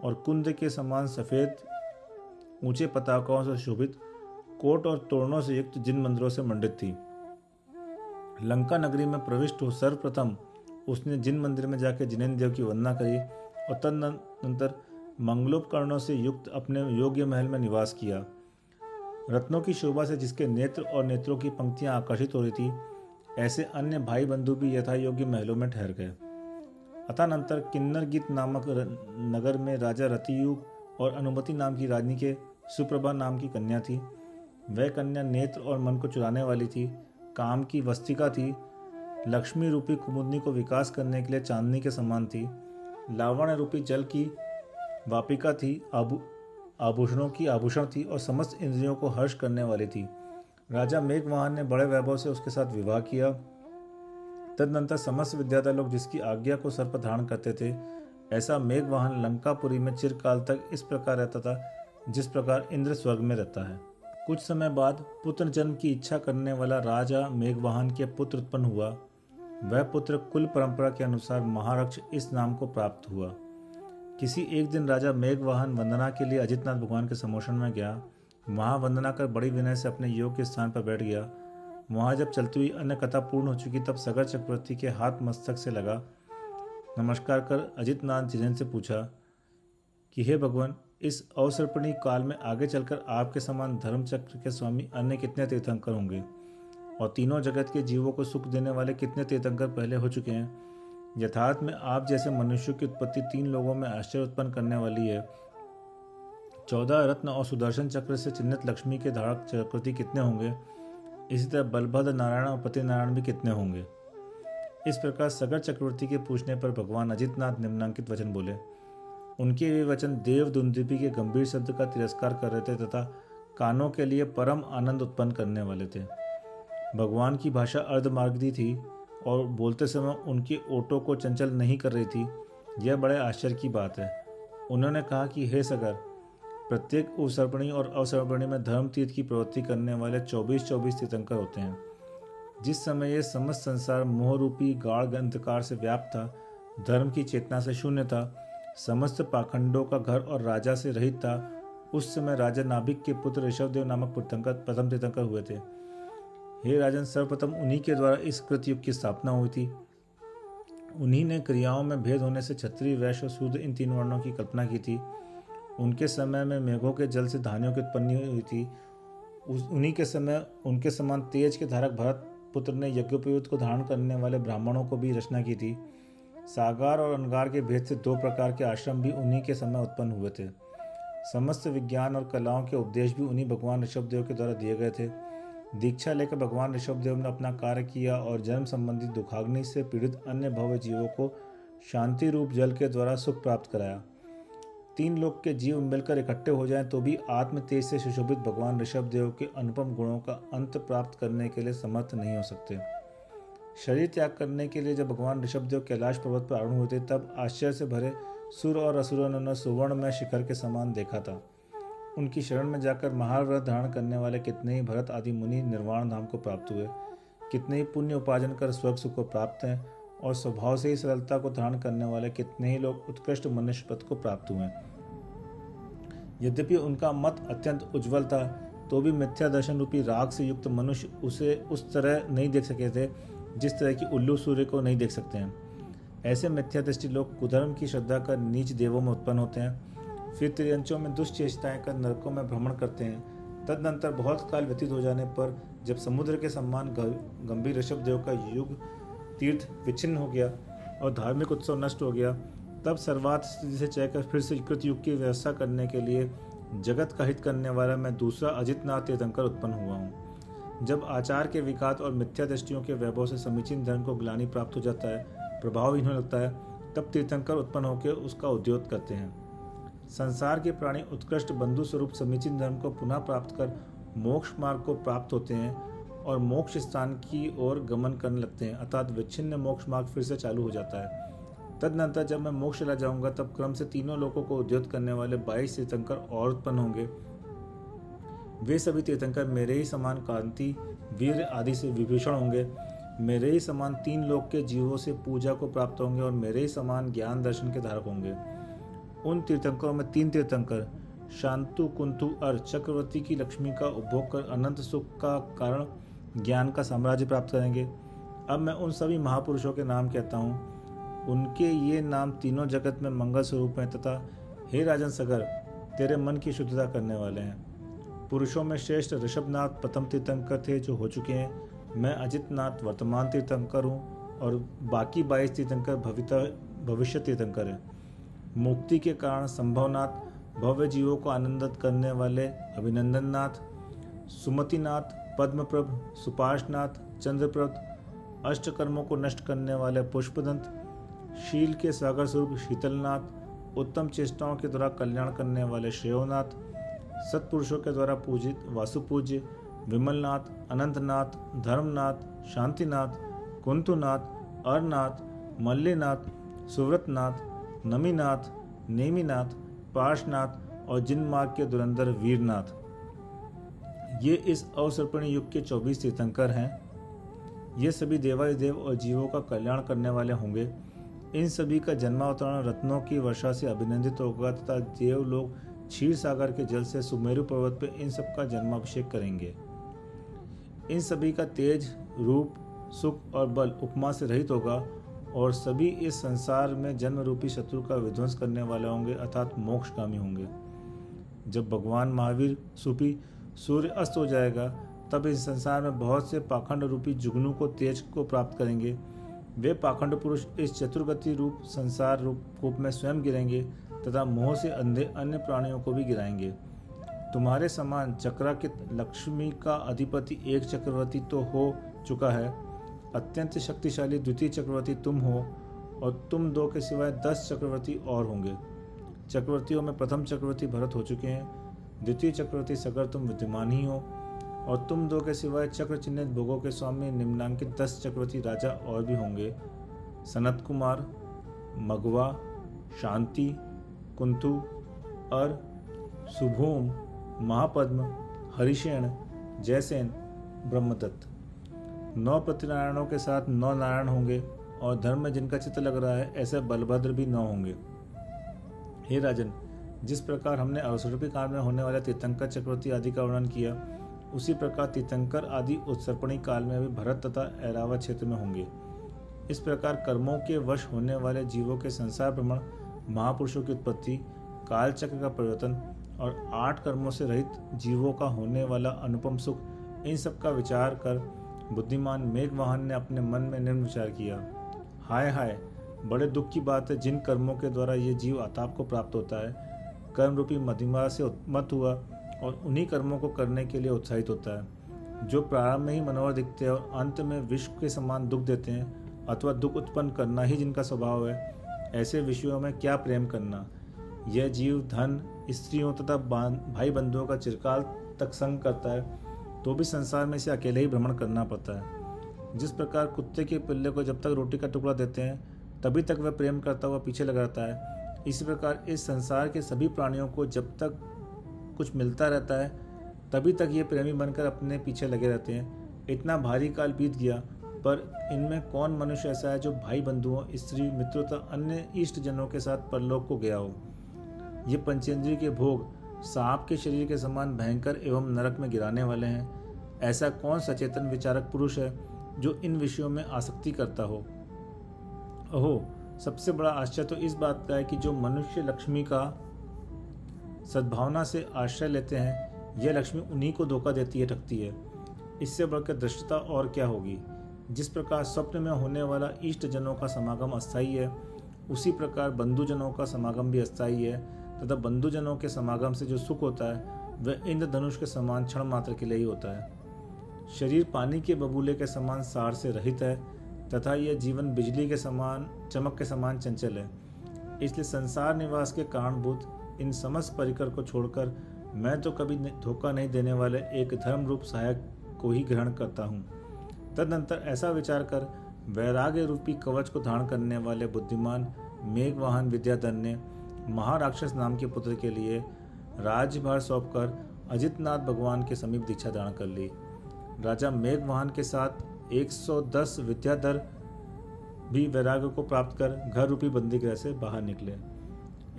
और कुंद के समान सफेद ऊंचे पताकाओं से शोभित कोट और तोरणों से युक्त जिन मंदिरों से मंडित थी। लंका नगरी में प्रविष्ट हो सर्वप्रथम उसने जिन मंदिर में जाकर जिनेन्द्र देव की वंदना करी और तदनंतर मंगलोपकरणों से युक्त अपने योग्य महल में निवास किया। रत्नों की शोभा से जिसके नेत्र और नेत्रों की पंक्तियां आकर्षित हो रही थी, ऐसे अन्य भाई बंधु भी यथा योग्य महलों में ठहर गए। अतःनंतर किन्नर गीत नामक नगर में राजा रतियुग और अनुमति नाम की रानी के सुप्रभा नाम की कन्या थी। वह कन्या नेत्र और मन को चुराने वाली थी, काम की वस्तिका थी, लक्ष्मी रूपी कुमुदनी को विकास करने के लिए चांदनी के समान थी, लावण्य रूपी जल की वापिका थी, आभूषणों की आभूषण थी और समस्त इंद्रियों को हर्ष करने वाली थी। राजा मेघवाहन ने बड़े वैभव से उसके साथ विवाह किया। तदनंतर समस्त विद्याधर लोग जिसकी आज्ञा को सर पर धारण करते थे, ऐसा मेघवाहन लंकापुरी में चिरकाल तक इस प्रकार रहता था जिस प्रकार इंद्र स्वर्ग में रहता है। कुछ समय बाद पुत्र जन्म की इच्छा करने वाला राजा मेघवाहन के पुत्र उत्पन्न हुआ। वह पुत्र कुल परंपरा के अनुसार महारक्ष इस नाम को प्राप्त हुआ। किसी एक दिन राजा मेघवाहन वंदना के लिए अजितनाथ भगवान के समोषण में गया। वहाँ वंदना कर बड़ी विनय से अपने योग के स्थान पर बैठ गया। वहाँ जब चलती हुई अन्य कथा पूर्ण हो चुकी तब सगर चक्रवर्ती के हाथ मस्तक से लगा। नमस्कार कर अजितनाथ जिनेन्द्र से पूछा कि हे भगवान, इस अवसर्पणी काल में आगे चलकर आपके समान धर्म चक्र के स्वामी अन्य कितने तीर्थंकर होंगे और तीनों जगत के जीवों को सुख देने वाले कितने तीर्थंकर पहले हो चुके हैं। यथार्थ में आप जैसे मनुष्यों की उत्पत्ति 3 लोगों में आश्चर्य उत्पन्न करने वाली है। 14 रत्न और सुदर्शन चक्र से चिन्हित लक्ष्मी के धारक चक्रवर्ती कितने होंगे, इसी तरह बलभद्र नारायण और पतिनारायण भी कितने होंगे। इस प्रकार सगर चक्रवर्ती के पूछने पर भगवान अजितनाथ निम्नांकित वचन बोले। उनके वे वचन देव दुंदुभि के गंभीर शब्द का तिरस्कार कर रहे थे तथा कानों के लिए परम आनंद उत्पन्न करने वाले थे। भगवान की भाषा अर्धमार्गी थी और बोलते समय उनकी ओठों को चंचल नहीं कर रही थी, यह बड़े आश्चर्य की बात है। उन्होंने कहा कि हे सगर, प्रत्येक उपसर्पणी और अवसर्पणी में धर्म तीर्थ की प्रवृत्ति करने वाले 24 तीर्थंकर होते हैं। जिस समय यह समस्त संसार मोहरूपी गाढ़ अंधकार से व्याप्त था, धर्म की चेतना से शून्य था, समस्त पाखंडों का घर और राजा से रहित था, उस समय राजा नाभिक के पुत्र ऋषभदेव नामक प्रथम तीर्थंकर हुए थे। हे राजन, सर्वप्रथम उन्हीं के द्वारा इस कृतयुग की स्थापना हुई थी। उन्हीं ने क्रियाओं में भेद होने से क्षत्रिय, वैश्य और शूद्र इन 3 वर्णों की कल्पना की थी। उनके समय में मेघों के जल से धान्यों की उत्पत्ति हुई थी। उन्हीं के समय उनके समान तेज के धारक भरत पुत्र ने यज्ञोपवीत को धारण करने वाले ब्राह्मणों को भी रचना की थी। सागार और अनगार के भेद से 2 प्रकार के आश्रम भी उन्हीं के समय उत्पन्न हुए थे। समस्त विज्ञान और कलाओं के उपदेश भी उन्हीं भगवान ऋषभदेव के द्वारा दिए गए थे। दीक्षा लेकर भगवान ऋषभदेव ने अपना कार्य किया और जन्म संबंधी दुखाग्नि से पीड़ित अन्य भव्य जीवों को शांति रूप जल के द्वारा सुख प्राप्त कराया। 3 लोक के जीव मिलकर इकट्ठे हो जाएं तो भी आत्म तेज से सुशोभित भगवान ऋषभदेव के अनुपम गुणों का अंत प्राप्त करने के लिए समर्थ नहीं हो सकते। शरीर त्याग करने के लिए जब भगवान ऋषभदेव कैलाश पर्वत पर आरूढ़ हुए थे, तब आश्चर्य से भरे सुर और असुरों ने सुवर्ण में शिखर के समान देखा था। उनकी शरण में जाकर महाव्रत धारण करने वाले कितने ही भरत आदि मुनि निर्वाण धाम को प्राप्त हुए, कितने ही पुण्य उपार्जन कर स्वर्ग सुख को प्राप्त हैं, और स्वभाव से ही सरलता को धारण करने वाले कितने ही लोग उत्कृष्ट मनुष्य पद को प्राप्त हुए। यद्यपि उनका मत अत्यंत उज्ज्वल था, तो भी मिथ्या दर्शन रूपी राग से युक्त मनुष्य उसे उस तरह नहीं देख सके थे जिस तरह की उल्लू सूर्य को नहीं देख सकते हैं। ऐसे मिथ्या दृष्टि लोग कुधर्म की श्रद्धा कर नीच देवों में उत्पन्न होते हैं, फिर त्रियंचों में दुष्चेष्टाएं कर नरकों में भ्रमण करते हैं। तदनंतर बहुत काल व्यतीत हो जाने पर जब समुद्र के समान गंभीर ऋषभदेव का युग तीर्थ विच्छिन्न हो गया और धार्मिक उत्सव नष्ट हो गया, तब सर्वार्थ स्थिति से चयकर फिर से कृत युग की व्यवस्था करने के लिए जगत का हित करने वाला मैं दूसरा अजितनाथ तीर्थंकर उत्पन्न हुआ हूँ। जब आचार के विघात और मिथ्या दृष्टियों के वैभव से समीचीन धर्म को ग्लानि प्राप्त हो जाता है, प्रभावहीन होने लगता है, तब तीर्थंकर उत्पन्न होकर उसका उद्योग करते हैं। संसार के प्राणी उत्कृष्ट बंधु स्वरूप समीचीन धर्म को पुनः प्राप्त कर मोक्ष मार्ग को प्राप्त होते हैं और मोक्ष स्थान की ओर गमन करने लगते हैं, अर्थात विच्छिन्न मोक्ष मार्ग फिर से चालू हो जाता है। तदनंतर जब मैं मोक्ष चला जाऊंगा, तब क्रम से 3 लोकों को उद्योग करने वाले 22 तीर्थंकर और उत्पन्न होंगे। वे सभी तीर्थंकर मेरे ही समान कांति, वीर आदि से विभीषण होंगे। मेरे ही समान 3 लोक के जीवों से पूजा को प्राप्त होंगे और मेरे ही समान ज्ञान दर्शन के धारक होंगे। उन तीर्थंकरों में 3 तीर्थंकर शांतु, कुंतु और चक्रवर्ती की लक्ष्मी का उपभोग कर अनंत सुख का कारण ज्ञान का साम्राज्य प्राप्त करेंगे। अब मैं उन सभी महापुरुषों के नाम कहता हूँ। उनके ये नाम तीनों जगत में मंगल स्वरूप हैं तथा हे राजन सगर, तेरे मन की शुद्धता करने वाले हैं। पुरुषों में श्रेष्ठ ऋषभनाथ प्रथम तीर्थंकर थे जो हो चुके हैं। मैं अजितनाथ वर्तमान तीर्थंकर हूँ और बाकी 22 तीर्थंकर भविष्य तीर्थंकर हैं। मुक्ति के कारण संभवनाथ, भव्य जीवों को आनंदित करने वाले अभिनंदननाथ, सुमतिनाथ, पद्मप्रभ, सुपार्शनाथ, चंद्रप्रभ, अष्टकर्मों को नष्ट करने वाले पुष्पदंत, शील के सागर स्वरूप शीतलनाथ, उत्तम चेष्टाओं के द्वारा कल्याण करने वाले श्रेयोनाथ, सत्पुरुषों के द्वारा पूजित वासुपूज्य विमलनाथ, अनंतनाथ, धर्मनाथ, शांतिनाथ, कुंतुनाथ, अरनाथ, मल्लीनाथ, सुव्रतनाथ, नमीनाथ, नेमिनाथ, पार्शनाथ और जिनमार्ग के धुरंधर वीरनाथ। ये इस अवसर्पणी युग के 24 तीर्थंकर हैं। ये सभी देवादिदेव और जीवों का कल्याण करने वाले होंगे। इन सभी का जन्मावतरण रत्नों की वर्षा से अभिनंदित होगा तथा देव लोग क्षीर सागर के जल से सुमेरु पर्वत पर इन सब का जन्माभिषेक करेंगे। इन सभी का तेज, रूप, सुख और बल उपमा से रहित होगा और सभी इस संसार में जन्म रूपी शत्रु का विध्वंस करने वाले होंगे, अर्थात मोक्षगामी होंगे। जब भगवान महावीर सूपी सूर्य अस्त हो जाएगा, तब इस संसार में बहुत से पाखंड रूपी जुगनू को तेज को प्राप्त करेंगे। वे पाखंड पुरुष इस चतुर्गति रूप संसार रूप में स्वयं गिरेंगे तथा मोह से अंधे अन्य प्राणियों को भी गिराएंगे। तुम्हारे समान चक्राकित लक्ष्मी का अधिपति एक चक्रवर्ती तो हो चुका है, अत्यंत शक्तिशाली द्वितीय चक्रवर्ती तुम हो और तुम 2 के सिवाय 10 चक्रवर्ती और होंगे। चक्रवर्तियों में प्रथम चक्रवर्ती भरत हो चुके हैं, द्वितीय चक्रवर्ती सगर तुम विद्यमान ही हो और तुम दो के सिवाय चक्र चिन्हित भोगों के स्वामी निम्नांकित 10 चक्रवर्ती राजा और भी होंगे। सनत कुमार, मगवा, शांति, कुंतु, अर, सुभोम, महापद्म, हरिशेन, जयसेन, ब्रह्मदत्त। 9 प्रतिनारायणों के साथ 9 नारायण होंगे और धर्म में जिनका चित्त लग रहा है ऐसे बलभद्र भी 9 होंगे। हे राजन, जिस प्रकार हमने अवसर्पी काल में होने वाले तीर्थंकर चक्रवर्ती आदि का वर्णन किया, उसी प्रकार तीर्थंकर आदि उत्सर्पणी काल में भी भरत तथा ऐरावत क्षेत्र में होंगे। इस प्रकार कर्मों के वश होने वाले जीवों के संसार भ्रमण, महापुरुषों की उत्पत्ति, काल चक्र का परिवर्तन और 8 कर्मों से रहित जीवों का होने वाला अनुपम सुख, इन सब का विचार कर बुद्धिमान मेघवाहन ने अपने मन में निम्न विचार किया। हाय हाय, बड़े दुख की बात है जिन कर्मों के द्वारा ये जीव आताप को प्राप्त होता है। कर्म रूपी मदिमा से उत्मत्त हुआ और उन्हीं कर्मों को करने के लिए उत्साहित होता है, जो प्रारंभ में ही मनोहर दिखते हैं और अंत में विश्व के समान दुख देते हैं, अथवा दुख उत्पन्न करना ही जिनका स्वभाव है। ऐसे विषयों में क्या प्रेम करना। यह जीव धन, स्त्रियों तथा भाई बंधुओं का चिरकाल तक संग करता है, तो भी संसार में इसे अकेले ही भ्रमण करना पड़ता है। जिस प्रकार कुत्ते के पिल्ले को जब तक रोटी का टुकड़ा देते हैं तभी तक वह प्रेम करता हुआ पीछे लगा रहता है, इसी प्रकार इस संसार के सभी प्राणियों को जब तक कुछ मिलता रहता है तभी तक ये प्रेमी बनकर अपने पीछे लगे रहते हैं। इतना भारी काल बीत गया, पर इनमें कौन मनुष्य ऐसा है जो भाई बंधुओं, स्त्री, मित्रों तथा अन्य इष्ट जनों के साथ परलोक को गया हो। ये पंचेंद्रिय के भोग सांप के शरीर के समान भयंकर एवं नरक में गिराने वाले हैं। ऐसा कौन सचेतन विचारक पुरुष है जो इन विषयों में आसक्ति करता हो। अहो, सबसे बड़ा आश्चर्य तो इस बात का है कि जो मनुष्य लक्ष्मी का सद्भावना से आश्रय लेते हैं, यह लक्ष्मी उन्हीं को धोखा देती है, ठगती है। इससे बढ़कर दृष्टता और क्या होगी। जिस प्रकार स्वप्न में होने वाला इष्ट जनों का समागम अस्थायी है, उसी प्रकार बंधुजनों का समागम भी अस्थायी है, तथा बंधुजनों के समागम से जो सुख होता है वह इंद्रधनुष के समान क्षण मात्र के लिए ही होता है। शरीर पानी के बबूले के समान सार से रहित है, तथा यह जीवन बिजली के समान, चमक के समान चंचल है। इसलिए संसार निवास के कारणभूत इन समस्त परिकर को छोड़कर मैं तो कभी धोखा नहीं देने वाले एक धर्म रूप सहायक को ही ग्रहण करता हूँ। तदनंतर ऐसा विचार कर वैराग्य रूपी कवच को धारण करने वाले बुद्धिमान मेघवाहन विद्याधर ने महाराक्षस नाम के पुत्र के लिए राज्यभार सौंपकर अजितनाथ भगवान के समीप दीक्षा धारण कर ली। राजा मेघवाहन के साथ 110 विद्याधर भी वैराग्य को प्राप्त कर घर रूपी बंदीगृह से बाहर निकले।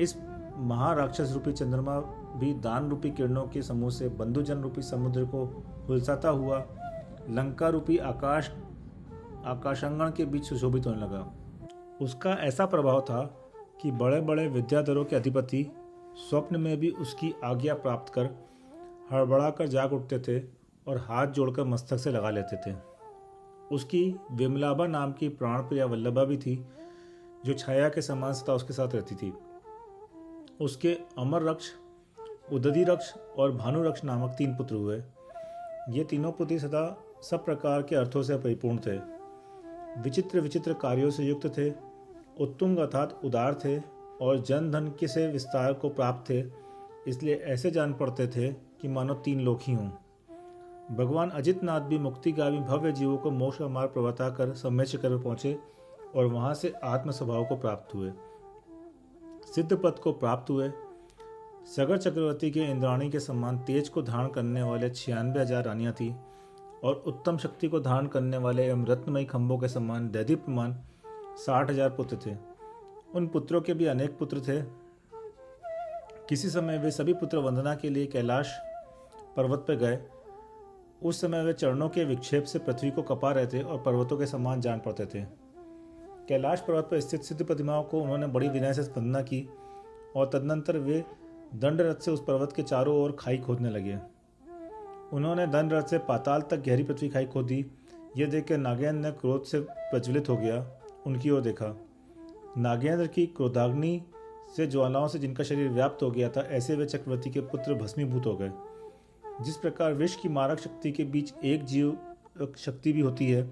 इस महाराक्षस रूपी चंद्रमा भी दान रूपी किरणों के समूह से बंधुजन रूपी समुद्र को हुलसाता हुआ लंका रूपी आकाशांगण के बीच सुशोभित होने लगा। उसका ऐसा प्रभाव था कि बड़े बड़े विद्याधरों के अधिपति स्वप्न में भी उसकी आज्ञा प्राप्त कर हड़बड़ा कर जाग उठते थे और हाथ जोड़कर मस्तक से लगा लेते थे। उसकी विमलाबा नाम की प्राणप्रिया वल्लभा भी थी, जो छाया के समान सदा उसके साथ रहती थी। उसके अमर रक्ष, उदधि रक्ष और भानुरक्ष नामक 3 पुत्र हुए। ये तीनों पुत्र सदा सब प्रकार के अर्थों से परिपूर्ण थे, विचित्र विचित्र कार्यों से युक्त थे, उत्तुंग अर्थात उदार थे और जन धन के से विस्तार को प्राप्त थे। इसलिए ऐसे जान पड़ते थे कि मानो 3 लोक ही हों। भगवान अजितनाथ भी मुक्तिगामी भव्य जीवों को मोक्ष का मार्ग प्रवर्ता कर सम्यक्ष कर पहुँचे और वहाँ से आत्म स्वभाव को प्राप्त हुए, सिद्ध पद को प्राप्त हुए। सगर चक्रवर्ती के इंद्राणी के समान तेज को धारण करने वाले 96,000 रानियां थी और उत्तम शक्ति को धारण करने वाले एवं रत्नमयी खंभों के समान दैदीप्यमान 60,000 पुत्र थे। उन पुत्रों के भी अनेक पुत्र थे। किसी समय वे सभी पुत्र वंदना के लिए कैलाश पर्वत पर गए। उस समय वे चरणों के विक्षेप से पृथ्वी को कपा रहे थे और पर्वतों के समान जान पड़ते थे। कैलाश पर्वत पर स्थित सिद्ध प्रतिमाओं को उन्होंने बड़ी विनय से वंदना की और तदनंतर वे दंडरथ से उस पर्वत के चारों ओर खाई खोदने लगे। उन्होंने दंडरथ से पाताल तक गहरी पृथ्वी खाई खोदी। यह देखकर नागेंद्र ने क्रोध से प्रज्वलित हो गया, उनकी ओर देखा। नागेंद्र की क्रोधाग्नि से ज्वालाओं से जिनका शरीर व्याप्त हो गया था, ऐसे वे चक्रवर्ती के पुत्र भस्मीभूत हो गए। जिस प्रकार विष की मारक शक्ति के बीच एक जीव शक्ति भी होती है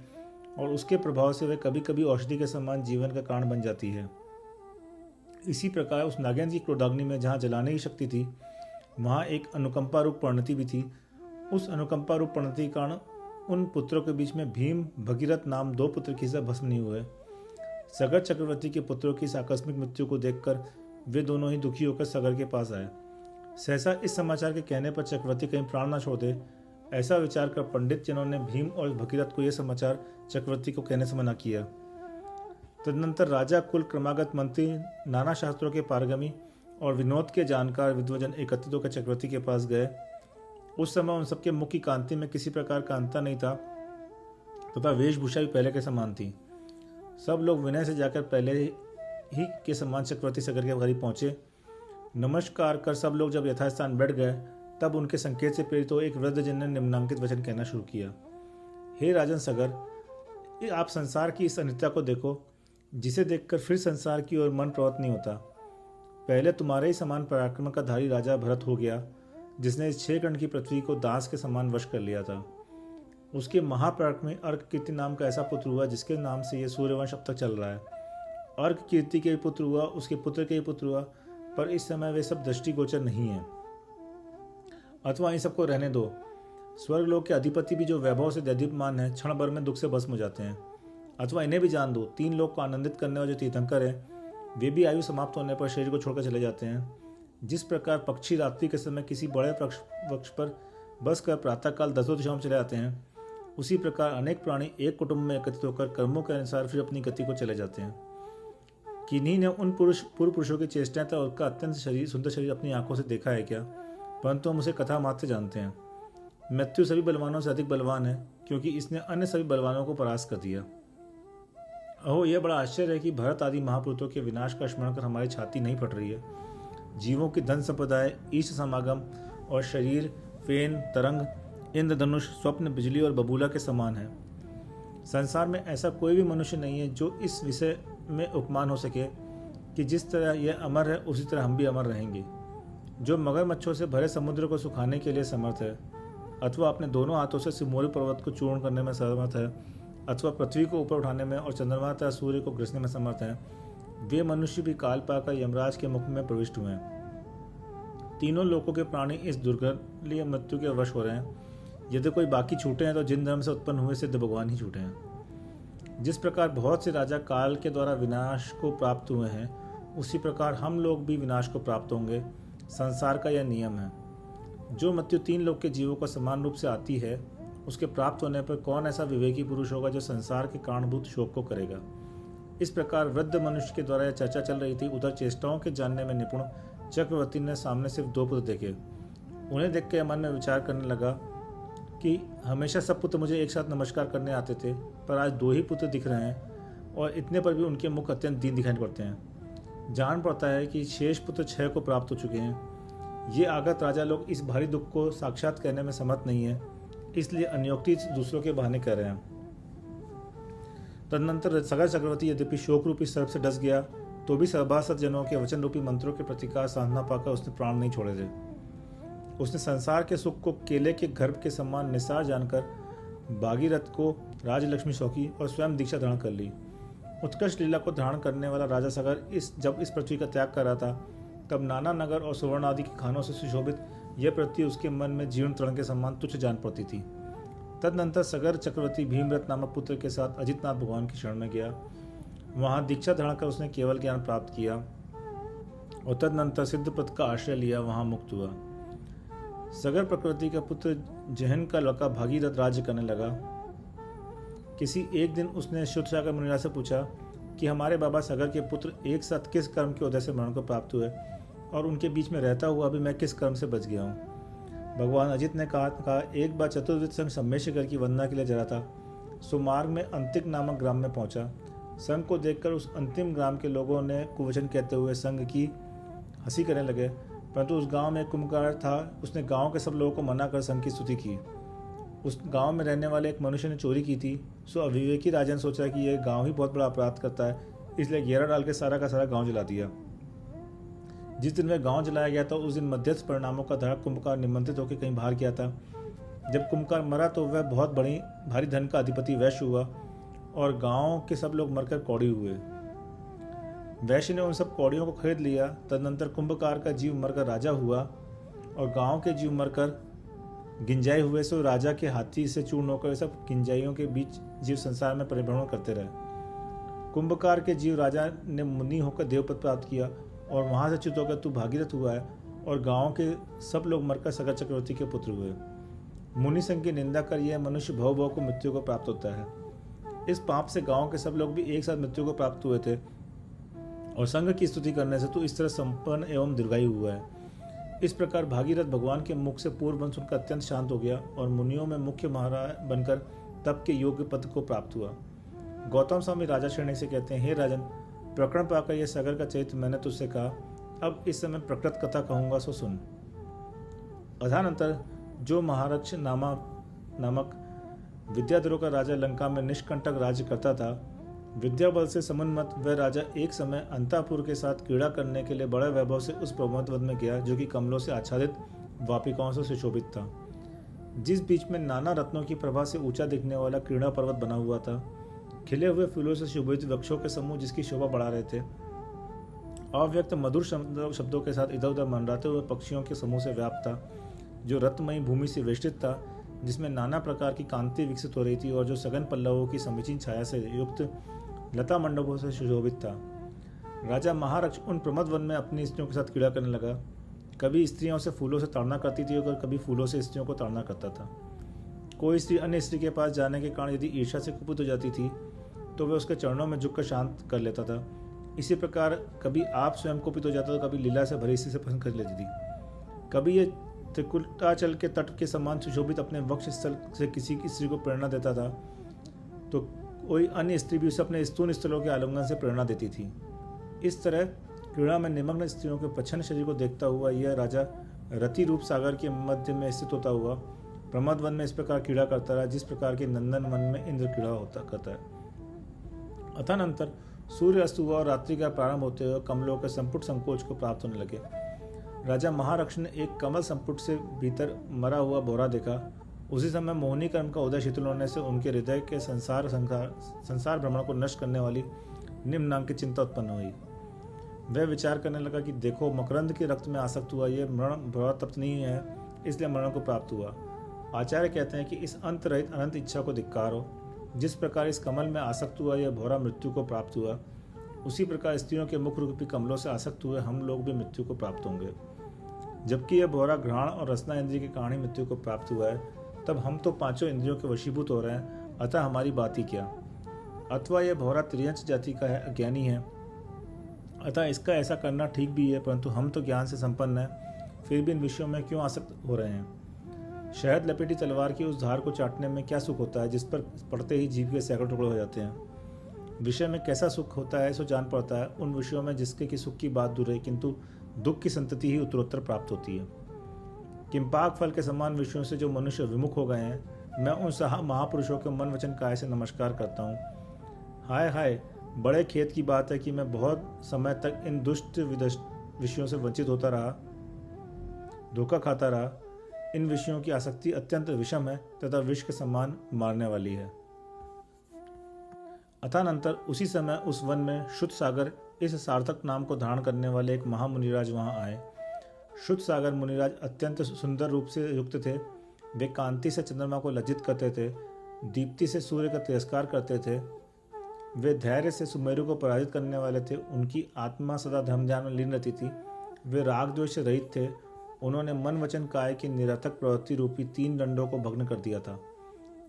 और उसके प्रभाव से वह कभी कभी औषधि के समान जीवन का कारण बन जाती है, इसी प्रकार उस नागेंद्र की क्रोधाग्नि में जहाँ जलाने की शक्ति थी, वहाँ एक अनुकंपा रूप परिणति भी थी। उस अनुकंपा रूप प्रणति के कारण उन पुत्रों के बीच में भीम भगीरथ नाम 2 पुत्र किसी भस्म नहीं हुए। सगर चक्रवर्ती के पुत्रों की इस आकस्मिक मृत्यु को देखकर वे दोनों ही दुखी होकर सगर के पास आए। सहसा इस समाचार के कहने पर चक्रवर्ती कहीं प्राण न छोड़ दे, ऐसा विचार कर पंडित जनों ने भीम और भगीरथ को यह समाचार चक्रवर्ती को कहने से मना किया। तदनंतर राजा कुल क्रमागत मंत्री, नाना शास्त्रों के पारंगमी और विनोद के जानकार विद्वजन एकत्रित होकर चक्रवर्ती के पास गए। उस समय उन सबके मुख की कांति में किसी प्रकार का अंतर नहीं था तथा वेशभूषा भी पहले के समान थी। सब लोग विनय से जाकर पहले ही के समान चक्रवर्ती सगर के करीब पहुंचे। नमस्कार कर सब लोग जब यथास्थान बैठ गए, तब उनके संकेत से प्रेरित हो एक वृद्धजन ने निम्नांकित वचन कहना शुरू किया। हे राजन सगर, आप संसार की इस अनित्यता को देखो, जिसे देखकर फिर संसार की ओर मन प्रवृत्त नहीं होता। पहले तुम्हारे ही समान पराक्रम का धारी राजा भरत हो गया, जिसने इस 6 कण की पृथ्वी को दास के समान वश कर लिया था। उसके महापराक्रमी अर्क कीर्ति नाम का ऐसा पुत्र हुआ, जिसके नाम से यह सूर्यवंश अब तक चल रहा है। अर्क कीर्ति के पुत्र हुआ, उसके पुत्र के पुत्र हुआ, पर इस समय वे सब दृष्टिगोचर नहीं है। अथवा इन सबको रहने दो। स्वर्गलोक के अधिपति भी जो वैभव से दैदीप्यमान है, क्षण भर में दुख से भस्म हो जाते हैं। अथवा इन्हें भी जान दो, 3 लोक को आनंदित करने वाले जो तीर्थंकर हैं, वे भी आयु समाप्त होने पर शरीर को छोड़कर चले जाते हैं। जिस प्रकार पक्षी रात्रि के समय किसी बड़े वृक्ष पर बस कर प्रातःकाल 10 दिशाओं में चले जाते हैं, उसी प्रकार अनेक प्राणी एक कुटुंब में एकत्रित होकर कर्मों के अनुसार फिर अपनी गति को चले जाते हैं। किन्हीं ने उन पूर्व पुरुषों की चेष्टाएं तथा उनका अत्यंत सुंदर शरीर अपनी आंखों से देखा है क्या? परंतु हम उसे कथा मात्र से जानते हैं। मृत्यु सभी बलवानों से अधिक बलवान है, क्योंकि इसने अन्य सभी बलवानों को परास्त कर दिया। अहो, यह बड़ा आश्चर्य है कि भरत आदि महापुरुषों के विनाश का स्मरण कर हमारी छाती नहीं फट रही है। जीवों की धन संपदाएं, ईश समागम और शरीर, फेन, तरंग, इंद्रधनुष, स्वप्न, बिजली और बबूला के समान है। संसार में ऐसा कोई भी मनुष्य नहीं है जो इस विषय में उपमान हो सके कि जिस तरह यह अमर है, उसी तरह हम भी अमर रहेंगे। जो मगरमच्छों से भरे समुद्र को सुखाने के लिए समर्थ है, अथवा अपने दोनों हाथों से सिमोरी पर्वत को चूर्ण करने में समर्थ है, अथवा पृथ्वी को ऊपर उठाने में और चंद्रमा तथा सूर्य को ग्रसने में समर्थ है, वे मनुष्य भी काल पाकर यमराज के मुख में प्रविष्ट हुए हैं। तीनों लोकों के प्राणी इस दुर्घटनीय मृत्यु के वश हो रहे हैं। यदि कोई बाकी छूटे हैं तो जिन धर्म से उत्पन्न हुए सिद्ध भगवान ही छूटे हैं। जिस प्रकार बहुत से राजा काल के द्वारा विनाश को प्राप्त हुए हैं, उसी प्रकार हम लोग भी विनाश को प्राप्त होंगे। संसार का यह नियम है। जो मृत्यु 3 लोक के जीवों को समान रूप से आती है, उसके प्राप्त होने पर कौन ऐसा विवेकी पुरुष होगा जो संसार के कारणभूत शोक को करेगा। इस प्रकार वृद्ध मनुष्य के द्वारा यह चर्चा चल रही थी। उधर चेष्टाओं के जानने में निपुण चक्रवर्ती ने सामने सिर्फ 2 पुत्र देखे। उन्हें देख के मन में विचार करने लगा कि हमेशा सब पुत्र मुझे एक साथ नमस्कार करने आते थे, पर आज 2 ही पुत्र दिख रहे हैं और इतने पर भी उनके मुख अत्यंत दीन दिखाई पड़ते हैं। जान पड़ता है कि शेष पुत्र 6 को प्राप्त हो चुके हैं। ये आगत राजा लोग इस भारी दुख को साक्षात कहने में समर्थ नहीं है, इसलिए अन्योक्ति दूसरों के बहाने कह रहे हैं। तदनंतर सगर चक्रवर्ती यद्यपि शोक रूपी सर्प से डस गया, तो भी सभासद जनों के वचन रूपी मंत्रों के प्रतिकार साधना पाकर उसने प्राण नहीं छोड़े थे। उसने संसार के सुख को केले के गर्भ के समान निसार जानकर भागीरथ को राजलक्ष्मी सौंपी और स्वयं दीक्षा धारण कर ली। उत्कृष्ट लीला को धारण करने वाला राजा सगर जब इस पृथ्वी का त्याग कर रहा था, तब नाना नगर और सुवर्ण आदि के खानों से सुशोभित यह पृथ्वी उसके मन में जीर्ण तृण के समान तुच्छ जान पड़ती थी। तदनंतर सगर चक्रवर्ती भीमरथ नामक पुत्र के साथ अजितनाथ भगवान की शरण में गया। वहां दीक्षा धारण कर उसने केवल ज्ञान प्राप्त किया और तदनंतर सिद्धपद का आश्रय लिया, वहां मुक्त हुआ। सगर प्रकृति का पुत्र जहन का लड़का भागीरथ राज्य करने लगा। किसी एक दिन उसने शुद्धसागर मुनिराज से पूछा कि हमारे बाबा सगर के पुत्र एक साथ किस कर्म के उदय से मरण को प्राप्त हुए और उनके बीच में रहता हुआ भी मैं किस कर्म से बच गया हूँ। भगवान अजित ने कहा एक बार चतुर्विद संघ सम्मेशकर की वंदना के लिए जरा था, सो मार्ग में अंतिक नामक ग्राम में पहुंचा। संघ को देखकर उस अंतिम ग्राम के लोगों ने कुवचन कहते हुए संघ की हंसी करने लगे, परंतु उस गांव में एक कुंभकार था। उसने गांव के सब लोगों को मना कर संघ की स्तुति की। उस गांव में रहने वाले एक मनुष्य ने चोरी की थी, सो अविवेकी राजन सोचा कि यह गांव ही बहुत बड़ा अपराध करता है, इसलिए घेरा डाल के सारा का सारा गांव जला दिया। जिस दिन वह गांव जलाया गया था, उस दिन मध्यस्थ परिणामों का धारक कुंभकार निमंत्रित होकर कहीं बाहर किया था। जब कुंभकार मरा तो वह बहुत भारी धन का अधिपति वैश्य हुआ और गांव के सब लोग मरकर कौड़ी हुए। वैश्य ने उन सब कौड़ियों को खरीद लिया। तदनंतर कुंभकार का जीव मरकर राजा हुआ और गांव के जीव मरकर गिंजाए हुए सो राजा के हाथी से चूर्ण होकर सब गिंजाइयों के बीच जीव संसार में परिभ्रमण करते रहे। कुंभकार के जीव राजा ने मुनि होकर देवपद प्राप्त किया और वहां से च्युत होकर तू भागीरथ हुआ है और गांव के सब लोग मरकर सगर चक्रवर्ती के पुत्र हुए। मुनि संघ की निंदा कर यह मनुष्य भव भव को मृत्यु को प्राप्त होता है। इस पाप से गांव के सब लोग भी एक साथ मृत्यु को प्राप्त हुए थे और संघ की स्तुति करने से तू इस तरह संपन्न एवं दीर्घायु हुआ है। इस प्रकार भागीरथ भगवान के मुख से पूर्व वंश सुनकर अत्यंत शांत हो गया और मुनियों में मुख्य महाराज बनकर तप के योग्य पद को प्राप्त हुआ। गौतम स्वामी राजा शरण्य से कहते हैं, हे राजन, प्रकरण पाकर यह सागर का चरित्र मैंने तुझसे कहा, अब इस समय प्रकृत कथा कहूंगा सो सुन। अथानंतर जो महारक्ष नामक विद्याधरों का राजा लंका में निष्कंटक राज्य करता था, विद्या बल से समुन्मत वह राजा एक समय अंतापुर के साथ क्रीड़ा करने के लिए बड़े वैभव से उस प्रमोद वन में गया जो कि कमलों से आच्छादित वापिकाओं से सुशोभित था, जिस बीच में नाना रत्नों की प्रभा से ऊंचा दिखने वाला क्रीड़ा पर्वत बना हुआ था, खिले हुए फूलों से शोभित वृक्षों के समूह जिसकी शोभा बढ़ा रहे थे, अव्यक्त मधुर शब्दों के साथ इधर उधर मंडराते हुए पक्षियों के समूह से व्याप्त था, जो रत्नमयी भूमि से वेष्टित था, जिसमें नाना प्रकार की कांति विकसित हो रही थी और जो सघन पल्लवों की समीचीन छाया से युक्त लता मंडपों से सुशोभित था। राजा महारक्ष उन प्रमद वन में अपनी स्त्रियों के साथ क्रीड़ा करने लगा। कभी स्त्रियों से फूलों से ताड़ना करती थी और कभी फूलों से स्त्रियों को ताड़ना करता था। कोई स्त्री अन्य स्त्री के पास जाने के कारण यदि ईर्ष्या से कुपित हो जाती थी तो वह उसके चरणों में झुककर शांत कर लेता था। इसी प्रकार कभी आप स्वयं कुपित हो जाता तो कभी लीला से भरी स्त्री से पसंद कर लेती थी। कभी ये त्रिकुटाचल के तट के समान सुशोभित अपने वक्ष स्थल से किसी की स्त्री को प्रेरणा देता था तो कोई अन्य स्त्री भी उसे अपने स्तून स्थलों के आलिंगन से प्रेरणा देती थी। इस तरह क्रीड़ा में निमग्न स्त्रियों के प्रच्छन्न शरीर को देखता हुआ यह राजा रति रूप सागर के मध्य में स्थित होता हुआ प्रमद वन में इस प्रकार क्रीड़ा करता रहा जिस प्रकार के नंदन वन में इंद्र क्रीड़ा होता करता है। अथानंतर सूर्य अस्त हुआ और रात्रि का प्रारंभ होते हुए कमलों के संपुट संकोच को प्राप्त होने लगे। राजा महारक्ष ने एक कमल संपुट से भीतर मरा हुआ भौरा देखा। उसी समय मोहिनी कर्म का उदय शीतल होने से उनके हृदय के संसार भ्रमण को नष्ट करने वाली निम्नांक की चिंता उत्पन्न हुई। वह विचार करने लगा कि देखो, मकरंद के रक्त में आसक्त हुआ यह मरण भौरा तप्त नहीं है, इसलिए मरण को प्राप्त हुआ। आचार्य कहते हैं कि इस अंत रहित अनंत इच्छा को धिक्कार हो। जिस प्रकार इस कमल में आसक्त हुआ यह भौरा मृत्यु को प्राप्त हुआ, उसी प्रकार स्त्रियों के मुख रूपी कमलों से आसक्त हुए हम लोग भी मृत्यु को प्राप्त होंगे। जबकि यह भौरा घ्राण और रसना इंद्रिय के कारण ही मृत्यु को प्राप्त हुआ है, तब हम तो पांचों इंद्रियों के वशीभूत हो रहे हैं, अतः हमारी बात ही क्या। अथवा यह भौरा त्रियंश जाति का है, अज्ञानी है, अतः इसका ऐसा करना ठीक भी है, परंतु हम तो ज्ञान से संपन्न हैं, फिर भी इन विषयों में क्यों आसक्त हो रहे हैं। शहद लपेटी तलवार की उस धार को चाटने में क्या सुख होता है जिस पर पड़ते ही जीव के सैकड़ों टुकड़े हो जाते हैं। विषय में कैसा सुख होता है सो जान पड़ता है उन विषयों में जिसके कि सुख की बात दूर है, किंतु दुख की संतति ही उत्तरोत्तर प्राप्त होती है। किंपाक फल के समान विषयों से जो मनुष्य विमुख हो गए हैं, मैं उन महापुरुषों के मन वचन काय से नमस्कार करता हूँ। हाय हाय, बड़े खेत की बात है कि मैं बहुत समय तक इन दुष्ट विषयों से वंचित होता रहा, धोखा खाता रहा। इन विषयों की आसक्ति अत्यंत विषम है तथा विष के समान मारने वाली है। अथानंतर उसी समय उस वन में शुद्ध सागर इस सार्थक नाम को धारण करने वाले एक महामुनिराज वहां आए। शुद्ध सागर मुनिराज अत्यंत सुंदर रूप से युक्त थे। वे कांति से चंद्रमा को लज्जित करते थे, दीप्ति से सूर्य का तिरस्कार करते थे। वे धैर्य से सुमेरु को पराजित करने वाले थे। उनकी आत्मा सदा धर्म ध्यान में लीन रहती थी। वे राग द्वेष से रहित थे। उन्होंने मन वचन काय की निरर्थक प्रवृत्ति रूपी 3 दंडों को भग्न कर दिया था।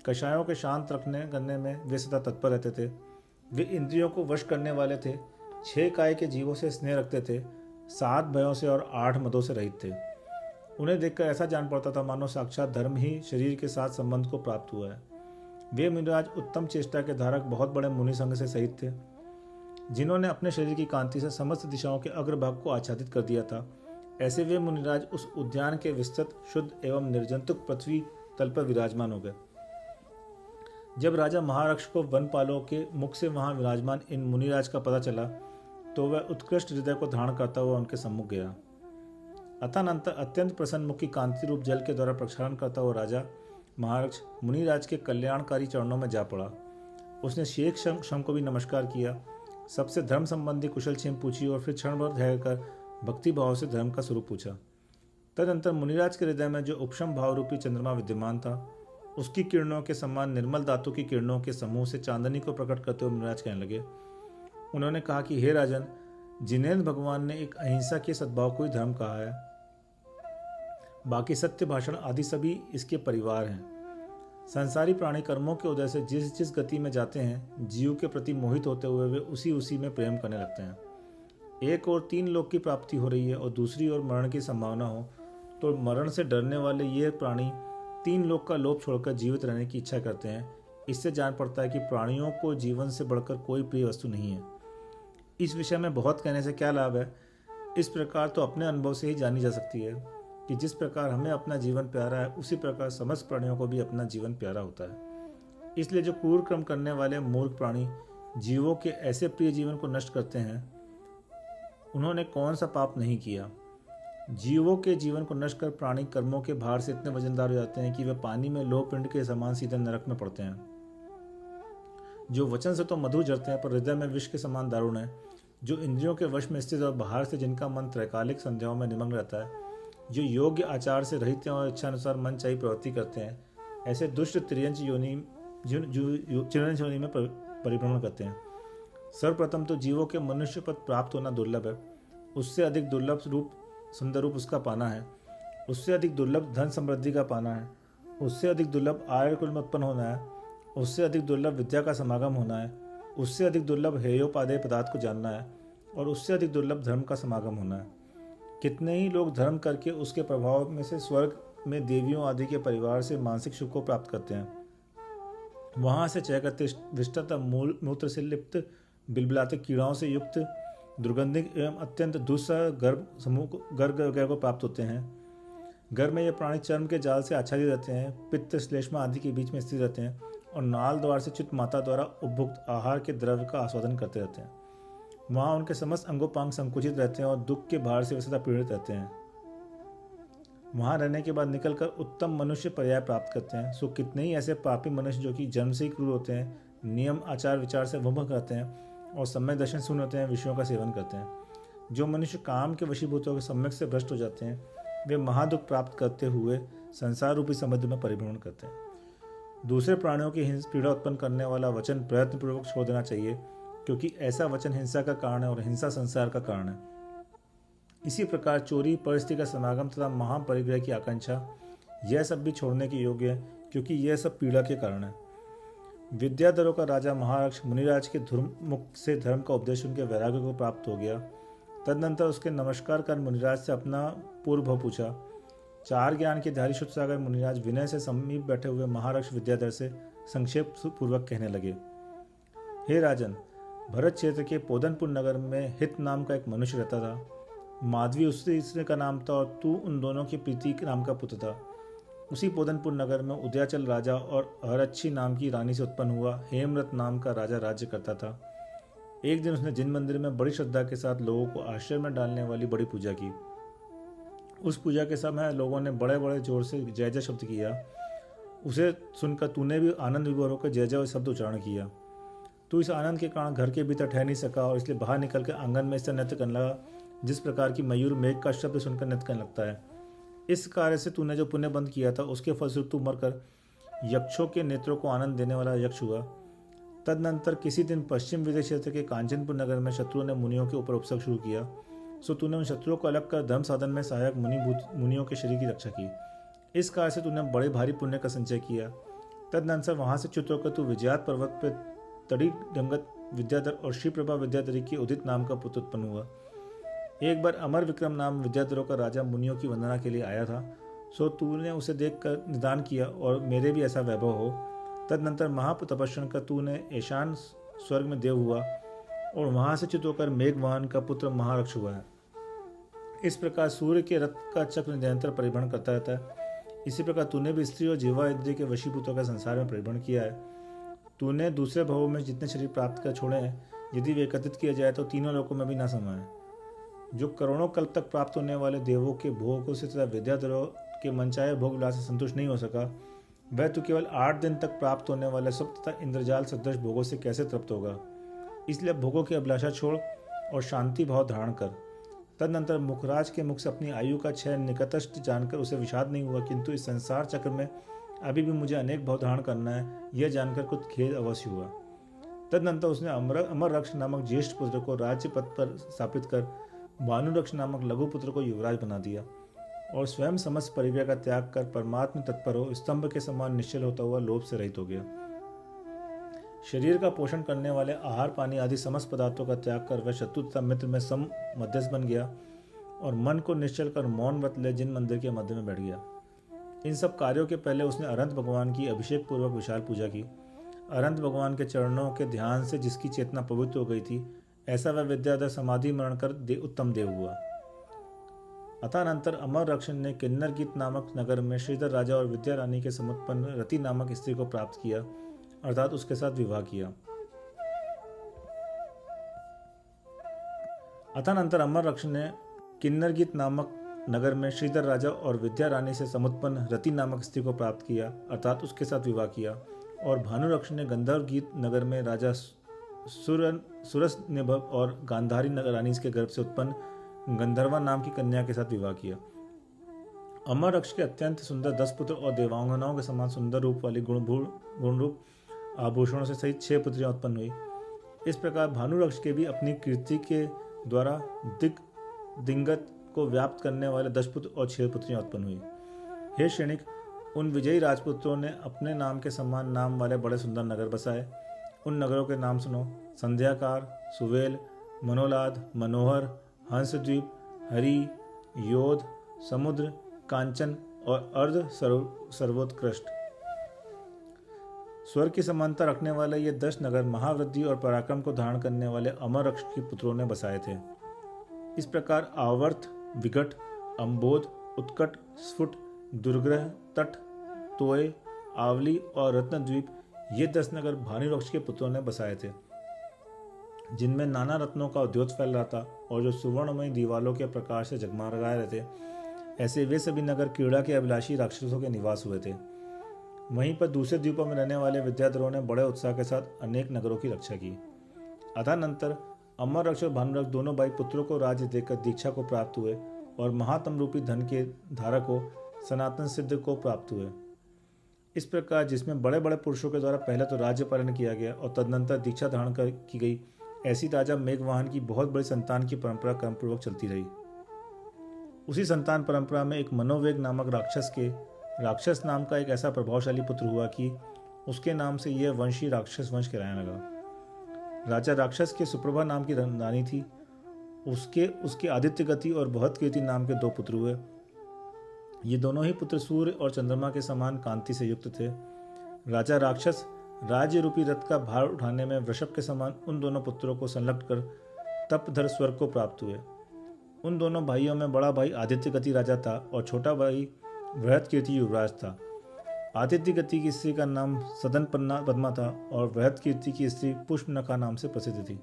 कषायों के शांत करने में वे सदा तत्पर रहते थे। वे इंद्रियों को वश करने वाले थे। 6 काय के जीवों से स्नेह रखते थे। 7 भयों से और 8 मदों से रहित थे। उन्हें देखकर ऐसा जान पड़ता था मानो साक्षात धर्म ही शरीर के साथ संबंध को प्राप्त हुआ है। वे मुनिराज उत्तम चेष्टा के धारक बहुत बड़े मुनि संघ से सहित थे, जिन्होंने अपने शरीर की कांति से समस्त दिशाओं के अग्रभाग को आच्छादित कर दिया था। ऐसे वे मुनिराज उस उद्यान के विस्तृत शुद्ध एवं निर्जंतुक पृथ्वी तल पर विराजमान हो गए। जब राजा महारक्ष को वनपालों के मुख से वहां विराजमान इन मुनिराज का पता चला तो वह उत्कृष्ट हृदय को धारण करता हुआ उनके सम्मुख गया। अतःनंतर अत्यंत प्रसन्न मुख की कांति रूप जल के द्वारा प्रक्षालन करता हुआ राजा महारक्ष मुनिराज के कल्याणकारी चरणों में जा पड़ा। उसने शेख शम को भी नमस्कार किया, सबसे धर्म संबंधी कुशल क्षेम पूछी और फिर क्षण भर ठहर कर भक्ति भाव से धर्म का स्वरूप पूछा। तदनंतर मुनिराज के हृदय में जो उपशम भाव रूपी चंद्रमा विद्यमान था, उसकी किरणों के समान निर्मल धातु की किरणों के समूह से चांदनी को प्रकट करते हुए मुनिराज कहने लगे। उन्होंने कहा कि हे राजन, जिनेंद्र भगवान ने एक अहिंसा के सद्भाव को ही धर्म कहा है, बाकी सत्य भाषण आदि सभी इसके परिवार हैं। संसारी प्राणी कर्मों के उदय से जिस जिस गति में जाते हैं, जीव के प्रति मोहित होते हुए वे उसी उसी में प्रेम करने लगते हैं। एक और 3 लोक की प्राप्ति हो रही है और दूसरी ओर मरण की संभावना हो, तो मरण से डरने वाले ये प्राणी 3 लोक का लोभ छोड़कर जीवित रहने की इच्छा करते हैं। इससे जान पड़ता है कि प्राणियों को जीवन से बढ़कर कोई प्रिय वस्तु नहीं है। इस विषय में बहुत कहने से क्या लाभ है। इस प्रकार तो अपने अनुभव से ही जानी जा सकती है कि जिस प्रकार हमें अपना जीवन प्यारा है, उसी प्रकार समस्त प्राणियों को भी अपना जीवन प्यारा होता है। इसलिए जो क्रूर कर्म करने वाले मूर्ख प्राणी जीवों के ऐसे प्रिय जीवन को नष्ट करते हैं, उन्होंने कौन सा पाप नहीं किया। जीवों के जीवन को नष्ट कर प्राणी कर्मों के भार से इतने वजनदार हो जाते हैं कि वे पानी में लोह पिंड के समान सीधे नरक में पड़ते हैं। जो वचन से तो मधु झरते हैं पर हृदय में विष के समान दारुण है। जो इंद्रियों के वश में स्थित और बाहर से जिनका मन त्रैकालिक संध्याओं में निमग्न रहता है, जो योग्य आचार से रहित हैं और इच्छानुसार मन चाहिए प्रवृत्ति करते हैं, ऐसे दुष्ट त्रियंच योनि में परिभ्रमण करते हैं। सर्वप्रथम तो जीवों के मनुष्य पद प्राप्त होना दुर्लभ है, उससे अधिक दुर्लभ रूप सुंदर रूप उसका पाना है, उससे अधिक दुर्लभ धन समृद्धि का पाना है, उससे अधिक दुर्लभ आर्य कुल में उत्पन्न होना है, उससे अधिक दुर्लभ विद्या का समागम होना है, उससे अधिक दुर्लभ हेयोपादेय पदार्थ को जानना है, और उससे अधिक दुर्लभ धर्म का समागम होना है। कितने ही लोग धर्म करके उसके प्रभाव में से स्वर्ग में देवियों आदि के परिवार से मानसिक सुख को प्राप्त करते हैं। वहां से चयकते विष्टता मूत्र से लिप्त बिलबिलाते कीड़ाओं से युक्त दुर्गंधिक एवं अत्यंत दुस्सह गर्भ को प्राप्त होते हैं। गर्भ में ये प्राणी चर्म के जाल से आच्छादित रहते हैं, पित्त श्लेष्मा आदि के बीच में स्थित रहते हैं और नाल द्वार से चित्त माता द्वारा उपभुक्त आहार के द्रव्य का आस्वादन करते रहते हैं। वहाँ उनके समस्त अंगोपांग संकुचित रहते हैं और दुख के भार से वे सदा पीड़ित रहते हैं। वहाँ रहने के बाद निकलकर उत्तम मनुष्य पर्याय प्राप्त करते हैं। सो कितने ही ऐसे पापी मनुष्य जो कि जन्म से ही क्रूर होते हैं, नियम आचार विचार से वह करते हैं और सम्य दर्शन शून्य होते हैं, विषयों का सेवन करते हैं। जो मनुष्य काम के वशीभूत होकर सम्यक से भ्रष्ट हो जाते हैं, वे महादुख प्राप्त करते हुए संसार रूपी समुद्र में परिभ्रमण करते हैं। दूसरे प्राणियों की पीड़ा उत्पन्न करने वाला वचन प्रयत्नपूर्वक छोड़ देना चाहिए, क्योंकि ऐसा वचन हिंसा का कारण है और हिंसा संसार का कारण है। इसी प्रकार चोरी, परिस्थिति का समागम तथा महापरिग्रह की आकांक्षा, यह सब भी छोड़ने के योग्य है, क्योंकि यह सब पीड़ा के कारण है। विद्याधरों का राजा महाराज मुनिराज के मुख से धर्म का उपदेश उनके वैराग्य को प्राप्त हो गया। तदनंतर उसके नमस्कार कर मुनिराज से अपना पूर्व पूछा। 4 ज्ञान के धारी शुद्ध सागर मुनिराज विनय से समीप बैठे हुए महाराज विद्याधर से संक्षेप पूर्वक कहने लगे। हे राजन, भरत क्षेत्र के पोदनपुर नगर में हित नाम का एक मनुष्य रहता था। माधवी उससे का नाम था और तू उन दोनों के प्रीति नाम का पुत्र था। उसी पोदनपुर नगर में उदयाचल राजा और हरच्छी नाम की रानी से उत्पन्न हुआ हेमरथ नाम का राजा राज्य करता था। एक दिन उसने जिन मंदिर में बड़ी श्रद्धा के साथ लोगों को आश्चर्य में डालने वाली बड़ी पूजा की। उस पूजा के समय लोगों ने बड़े बड़े जोर से जय जय शब्द किया। उसे सुनकर तूने भी आनंद विभोर होकर जय जय शब्द उच्चारण किया। तू इस आनंद के कारण घर के भीतर ठहर नहीं सका और इसलिए बाहर निकलकर आंगन में इस नृत्य करने लगा, जिस प्रकार की मयूर मेघ का शब्द सुनकर नृत्य करने लगता है। इस कार्य से तूने जो पुण्य बंद किया था, उसके फलस्वरूप तू मरकर यक्षों के नेत्रों को आनंद देने वाला यक्ष हुआ। तदनंतर किसी दिन पश्चिम विदय क्षेत्र के कांचनपुर नगर में शत्रुओं ने मुनियों के ऊपर उपसर्ग शुरू किया। सो तूने उन शत्रुओं को अलग कर धर्म साधन में सहायक मुनियों के शरीर की रक्षा की। इस कार्य से तूने बड़े भारी पुण्य का संचय किया। तदनंतर वहां से च्युत होकर तू विजयात पर्वत पर तड़ी डंगत विद्याधर और श्रीप्रभा विद्याधरी की उदित नाम का पुत्र उत्पन्न हुआ। एक बार अमर विक्रम नाम विद्याधरों का राजा मुनियों की वंदना के लिए आया था। सो तूने उसे देखकर निदान किया और मेरे भी ऐसा वैभव हो। तदनंतर महातपस्या कर तूने ईशान स्वर्ग में देव हुआ और वहां से च्युत होकर मेघवाहन का पुत्र महारक्ष हुआ है। इस प्रकार सूर्य के रथ का चक्र निरंतर परिभ्रमण करता रहता है। इसी प्रकार तूने भी स्त्री और जीवा इंद्रिय के वशीभूतों का संसार में परिभ्रमण किया है। तूने दूसरे भवों में जितने शरीर प्राप्त कर छोड़े हैं, यदि वे एकत्रित किया जाए तो तीनों लोकों में भी न समाये। जो करोड़ों कल्प तक प्राप्त होने वाले देवों के भोगों से तथा विद्याधरों के मनचाहे भोग विलास से संतुष्ट नहीं हो सका, वह तो केवल 8 दिन तक प्राप्त होने वाले सब तथा इंद्रजाल सदृश भोगों से कैसे तृप्त होगा। इसलिए भोगों की अभिलाषा छोड़ और शांति भाव धारण कर। तदनंतर मुखराज के मुख से अपनी आयु का क्षय निकटस्थ जानकर उसे विषाद नहीं हुआ, किंतु इस संसार चक्र में अभी भी मुझे अनेक भाव धारण करना है, यह जानकर कुछ खेद अवश्य हुआ। तदनंतर उसने अमर रक्ष नामक ज्येष्ठ पुत्र को राज्य पद पर स्थापित कर भानुरक्ष नामक लघु पुत्र को युवराज बना दिया और स्वयं समस्त परिग्रह का त्याग कर परमात्म तत्पर हो स्तंभ के समान निश्चल होता हुआ लोभ से रहित हो गया। शरीर का पोषण करने वाले आहार पानी आदि समस्त पदार्थों का त्याग कर वह शत्रु तथा मित्र में सम मध्यस्थ बन गया और मन को निश्चल कर मौन व्रत ले जिन मंदिर के मध्य में बैठ गया। इन सब कार्यों के पहले उसने अनंत भगवान की अभिषेक पूर्वक विशाल पूजा की। अनंत भगवान के चरणों के ध्यान से जिसकी चेतना पवित्र हो गई थी, ऐसा वह विद्याधर समाधि मरण कर उत्तम देव हुआ। अतःनंतर अमर रक्षण ने किन्नर गीत नामक नगर में श्रीधर राजा और विद्या रानी के समुत्पन्न रति नामक स्त्री को प्राप्त किया, अर्थात उसके साथ विवाह किया। अतःनंतर अमर रक्षण ने किन्नर गीत नामक नगर में श्रीधर राजा और विद्या रानी से समुत्पन्न रति नामक स्त्री को प्राप्त किया, अर्थात उसके साथ विवाह किया। और भानुरक्ष ने गंधर्व गीत नगर में राजा सुरस निभव और गांधारी रानी के गर्भ से उत्पन्न गंधर्वा नाम की कन्या के साथ विवाह किया। अमर रक्ष के अत्यंत सुंदर 10 पुत्र और देवांगनाओं के समान सुंदर रूप वाली गुण रूप आभूषणों से सहित 6 पुत्रियां उत्पन्न हुई। इस प्रकार भानुरक्ष के भी अपनी कीर्ति के द्वारा दिग्गत को व्याप्त करने वाले 10 पुत्र और 6 पुत्रियां उत्पन्न हुई। हे श्रेणिक, उन विजयी राजपुत्रों ने अपने नाम के समान नाम वाले बड़े सुंदर नगर बसाए। उन नगरों के नाम सुनो: संध्याकार, सुवेल, मनोलाद, मनोहर, हंसद्वीप, हरि, योध, समुद्र, कांचन और अर्ध सर्वोत्कृष्ट। स्वर्ग की समानता रखने वाले ये 10 नगर महावृद्धि और पराक्रम को धारण करने वाले अमर रक्ष के पुत्रों ने बसाए थे। इस प्रकार आवर्त, विकट, अम्बोध, उत्कट, स्फुट, दुर्ग्रह, तट, तोय, आवली और रत्नद्वीप, ये 10 नगर भानुरक्ष के पुत्रों ने बसाए थे, जिनमें नाना रत्नों का उद्योग फैल रहा था और जो सुवर्णमय दीवालों के प्रकाश से जगमगा रहे थे। ऐसे वे सभी नगर क्रीड़ा के अभिलाषी राक्षसों के निवास हुए थे। वहीं पर दूसरे द्वीपों में रहने वाले विद्याधरों ने बड़े उत्साह के साथ अनेक नगरों की रक्षा की। अतःनंतर अमर रक्ष और भानुरक्ष दोनों भाई पुत्रों को राज्य देकर दीक्षा को प्राप्त हुए और महात्म रूपी धन के धारक को सनातन सिद्ध को प्राप्त हुए। इस प्रकार जिसमें बड़े बड़े पुरुषों के द्वारा पहले तो राज्य पालन किया गया और तदनंतर दीक्षा धारण की गई, ऐसी राजा मेघवाहन की बहुत बड़ी संतान की परंपरा क्रमपूर्वक चलती रही। उसी संतान परंपरा में एक मनोवेग नामक राक्षस नाम का एक ऐसा प्रभावशाली पुत्र हुआ कि उसके नाम से यह वंशी राक्षस वंश कहलाने लगा। राजा राक्षस के सुप्रभा नाम की रानी थी। उसके आदित्य गति और बहुत कीर्ति नाम के 2 पुत्र हुए। ये दोनों ही पुत्र सूर्य और चंद्रमा के समान कांति से युक्त थे। राजा राक्षस राज्य रूपी रथ का भार उठाने में वृषभ के समान उन दोनों पुत्रों को संलग्न कर तपधर स्वर्ग को प्राप्त हुए। उन दोनों भाइयों में बड़ा भाई आदित्य गति राजा था और छोटा भाई वृहत कीर्ति युवराज था। आदित्य गति की स्त्री का नाम सदन पद्मा था और वृहत कीर्ति की स्त्री पुष्पनखा नाम से प्रसिद्ध थी।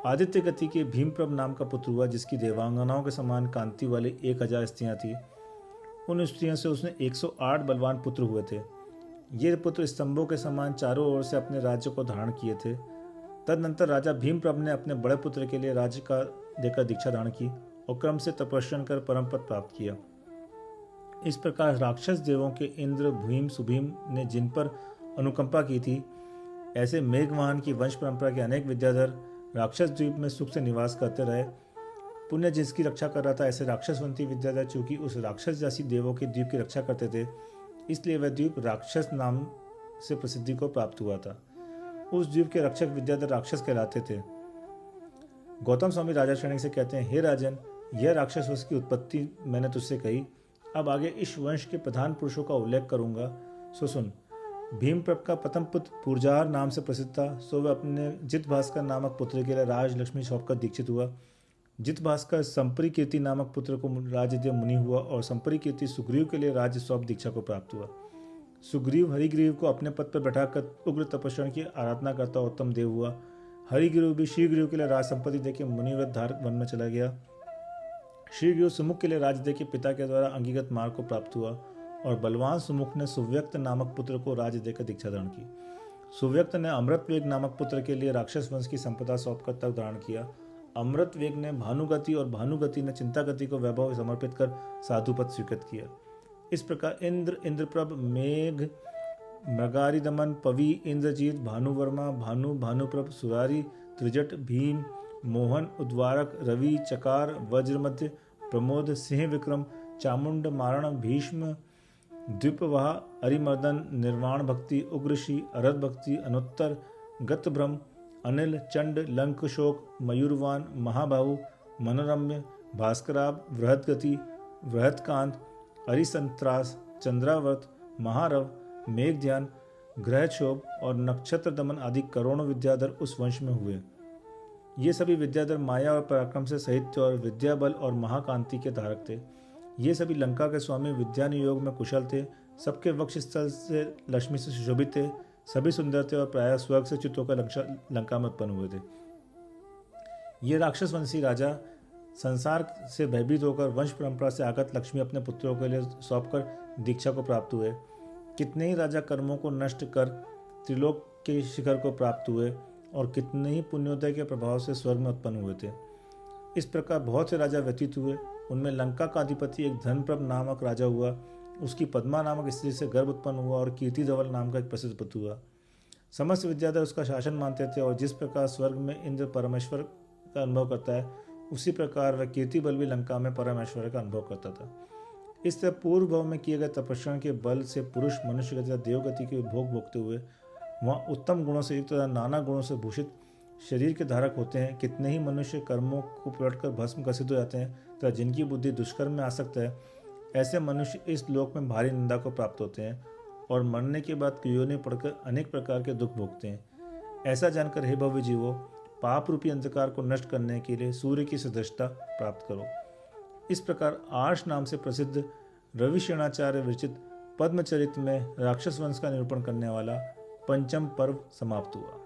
आदित्य गति के भीमप्रभ नाम का पुत्र हुआ, जिसकी देवांगनाओं के समान कांति वाली 1000 स्त्रियां थीं। उन स्त्रियों से उसने 108 बलवान पुत्र हुए थे। ये पुत्र स्तंभों के समान चारों ओर से अपने राज्य को धारण किए थे। तदनंतर राजा भीमप्रभ ने अपने बड़े पुत्र के लिए राज्य का देकर दीक्षा धारण की और क्रम से तपस्या कर परम पद प्राप्त किया। इस प्रकार राक्षस देवों के इंद्र, भीम, सुभीम ने जिन पर अनुकंपा की थी, ऐसे मेघवाहन की वंश परंपरा के अनेक विद्याधर राक्षस द्वीप में सुख से निवास करते रहे। पुण्य जिसकी रक्षा कर रहा था, ऐसे राक्षसवंती विद्याधर चूंकि उस राक्षस जैसी देवों के द्वीप की रक्षा करते थे, इसलिए वह द्वीप राक्षस नाम से प्रसिद्धि को प्राप्त हुआ था। उस द्वीप के रक्षक विद्याधर राक्षस कहलाते थे। गौतम स्वामी राजा श्रेणी से कहते हैं, हे राजन, यह राक्षस वंश की उत्पत्ति मैंने तुझसे कही। अब आगे इस वंश के प्रधान पुरुषों का उल्लेख करूंगा, सो सुन। भीमप्रभ का प्रथम पुत्र पुरजार नाम से प्रसिद्ध था, सो वह अपने जित भास्कर नामक पुत्र के लिए राज लक्ष्मी सौंपकर दीक्षित हुआ। जित भास्कर संपरी कीर्ति नामक पुत्र को राजदेव मुनि हुआ और संपरी कीर्ति सुग्रीव के लिए राज्य सौंप दीक्षा को प्राप्त हुआ। सुग्रीव हरिग्रीव को अपने पद पर बैठाकर उग्र तपस्या की आराधना करता उत्तम देव हुआ। हरिग्रीव भी श्रीग्रीव के लिए राज संपत्ति देकर मुनिव्रत धारक वन में चला गया। श्रीग्रीव सुमुख के लिए राजदेव के पिता के द्वारा अंगीकृत मार्ग को प्राप्त हुआ और बलवान सुमुख ने सुव्यक्त नामक पुत्र को राज्य देकर दीक्षा धारण की। सुव्यक्त ने अमृतवेग नामक पुत्र के लिए राक्षस वंश की संपदा सौंपकर तप धारण किया। अमृत वेग ने भानुगति और भानुगति ने चिंतागति को वैभव समर्पित कर साधुपद स्वीकृत किया। इस प्रकार इंद्र, इंद्रप्रभ, मेघ, मृगारिदमन, पवि, इंद्रजीत, भानुवर्मा, भानु, भानुप्रभ, सुरारी, त्रिजट, भीम, मोहन, उद्वारक, रवि, चकार, वज्रमध्य, प्रमोद, सिंह विक्रम, चामुंड, मारण, भीष्म, द्विपवाह, अरिमर्दन, निर्वाण भक्ति, उग्रशी, अरद भक्ति, अनुत्तर, गतभ्रम, अनिल, चंड, लंकशोक, मयूरवान, महाबाहु, मनोरम्य, भास्कराब, वृहदगति, वृहदकांत, अरिसंत्रास, चंद्रावर्त, महारव, मेघध्यान, ग्रहक्षोभ और नक्षत्र दमन आदि करोड़ों विद्याधर उस वंश में हुए। ये सभी विद्याधर माया और पराक्रम से साहित्य और विद्या बल और महाकांति के धारक थे। ये सभी लंका के स्वामी विद्यानुयोग में कुशल थे। सबके वक्ष स्थल से लक्ष्मी से सुशोभित थे। सभी सुंदर थे और प्रायः स्वर्ग से च्युत होकर लंका में उत्पन्न हुए थे। ये राक्षसवंशी राजा संसार से भयभीत होकर वंश परंपरा से आगत लक्ष्मी अपने पुत्रों के लिए सौंपकर दीक्षा को प्राप्त हुए। कितने ही राजा कर्मों को नष्ट कर त्रिलोक के शिखर को प्राप्त हुए और कितने ही पुण्योदय के प्रभाव से स्वर्ग में उत्पन्न हुए थे। इस प्रकार बहुत से राजा व्यतीत हुए। उनमें लंका का अधिपति एक धनप्रभ नामक राजा हुआ। उसकी पद्मा नामक स्त्री से गर्भ उत्पन्न हुआ और कीर्ति धवल नाम का एक प्रसिद्ध पुत्र हुआ। समस्त विद्याधर उसका शासन मानते थे और जिस प्रकार स्वर्ग में इंद्र परमेश्वर का अनुभव करता है, उसी प्रकार वह कीर्ति बल भी लंका में परमेश्वर का अनुभव करता था। इस तरह पूर्व भाव में किए गए तपस्या के बल से पुरुष मनुष्य गति या देवगति के भोग भोगते हुए वहाँ उत्तम गुणों से युक्त तथा नाना गुणों से भूषित शरीर के धारक होते हैं। कितने ही मनुष्य कर्मों को पलटकर भस्म कसित हो जाते हैं तथा जिनकी बुद्धि दुष्कर्म में आसक्त है, ऐसे मनुष्य इस लोक में भारी निंदा को प्राप्त होते हैं और मरने के बाद योनि पड़कर अनेक प्रकार के दुख भोगते हैं। ऐसा जानकर हे भव्य जीवो, पाप रूपी अंधकार को नष्ट करने के लिए सूर्य की सदृशता प्राप्त करो। इस प्रकार आर्ष नाम से प्रसिद्ध रविशेणाचार्य विरचित पद्मचरित में राक्षस वंश का निरूपण करने वाला पंचम पर्व समाप्त हुआ।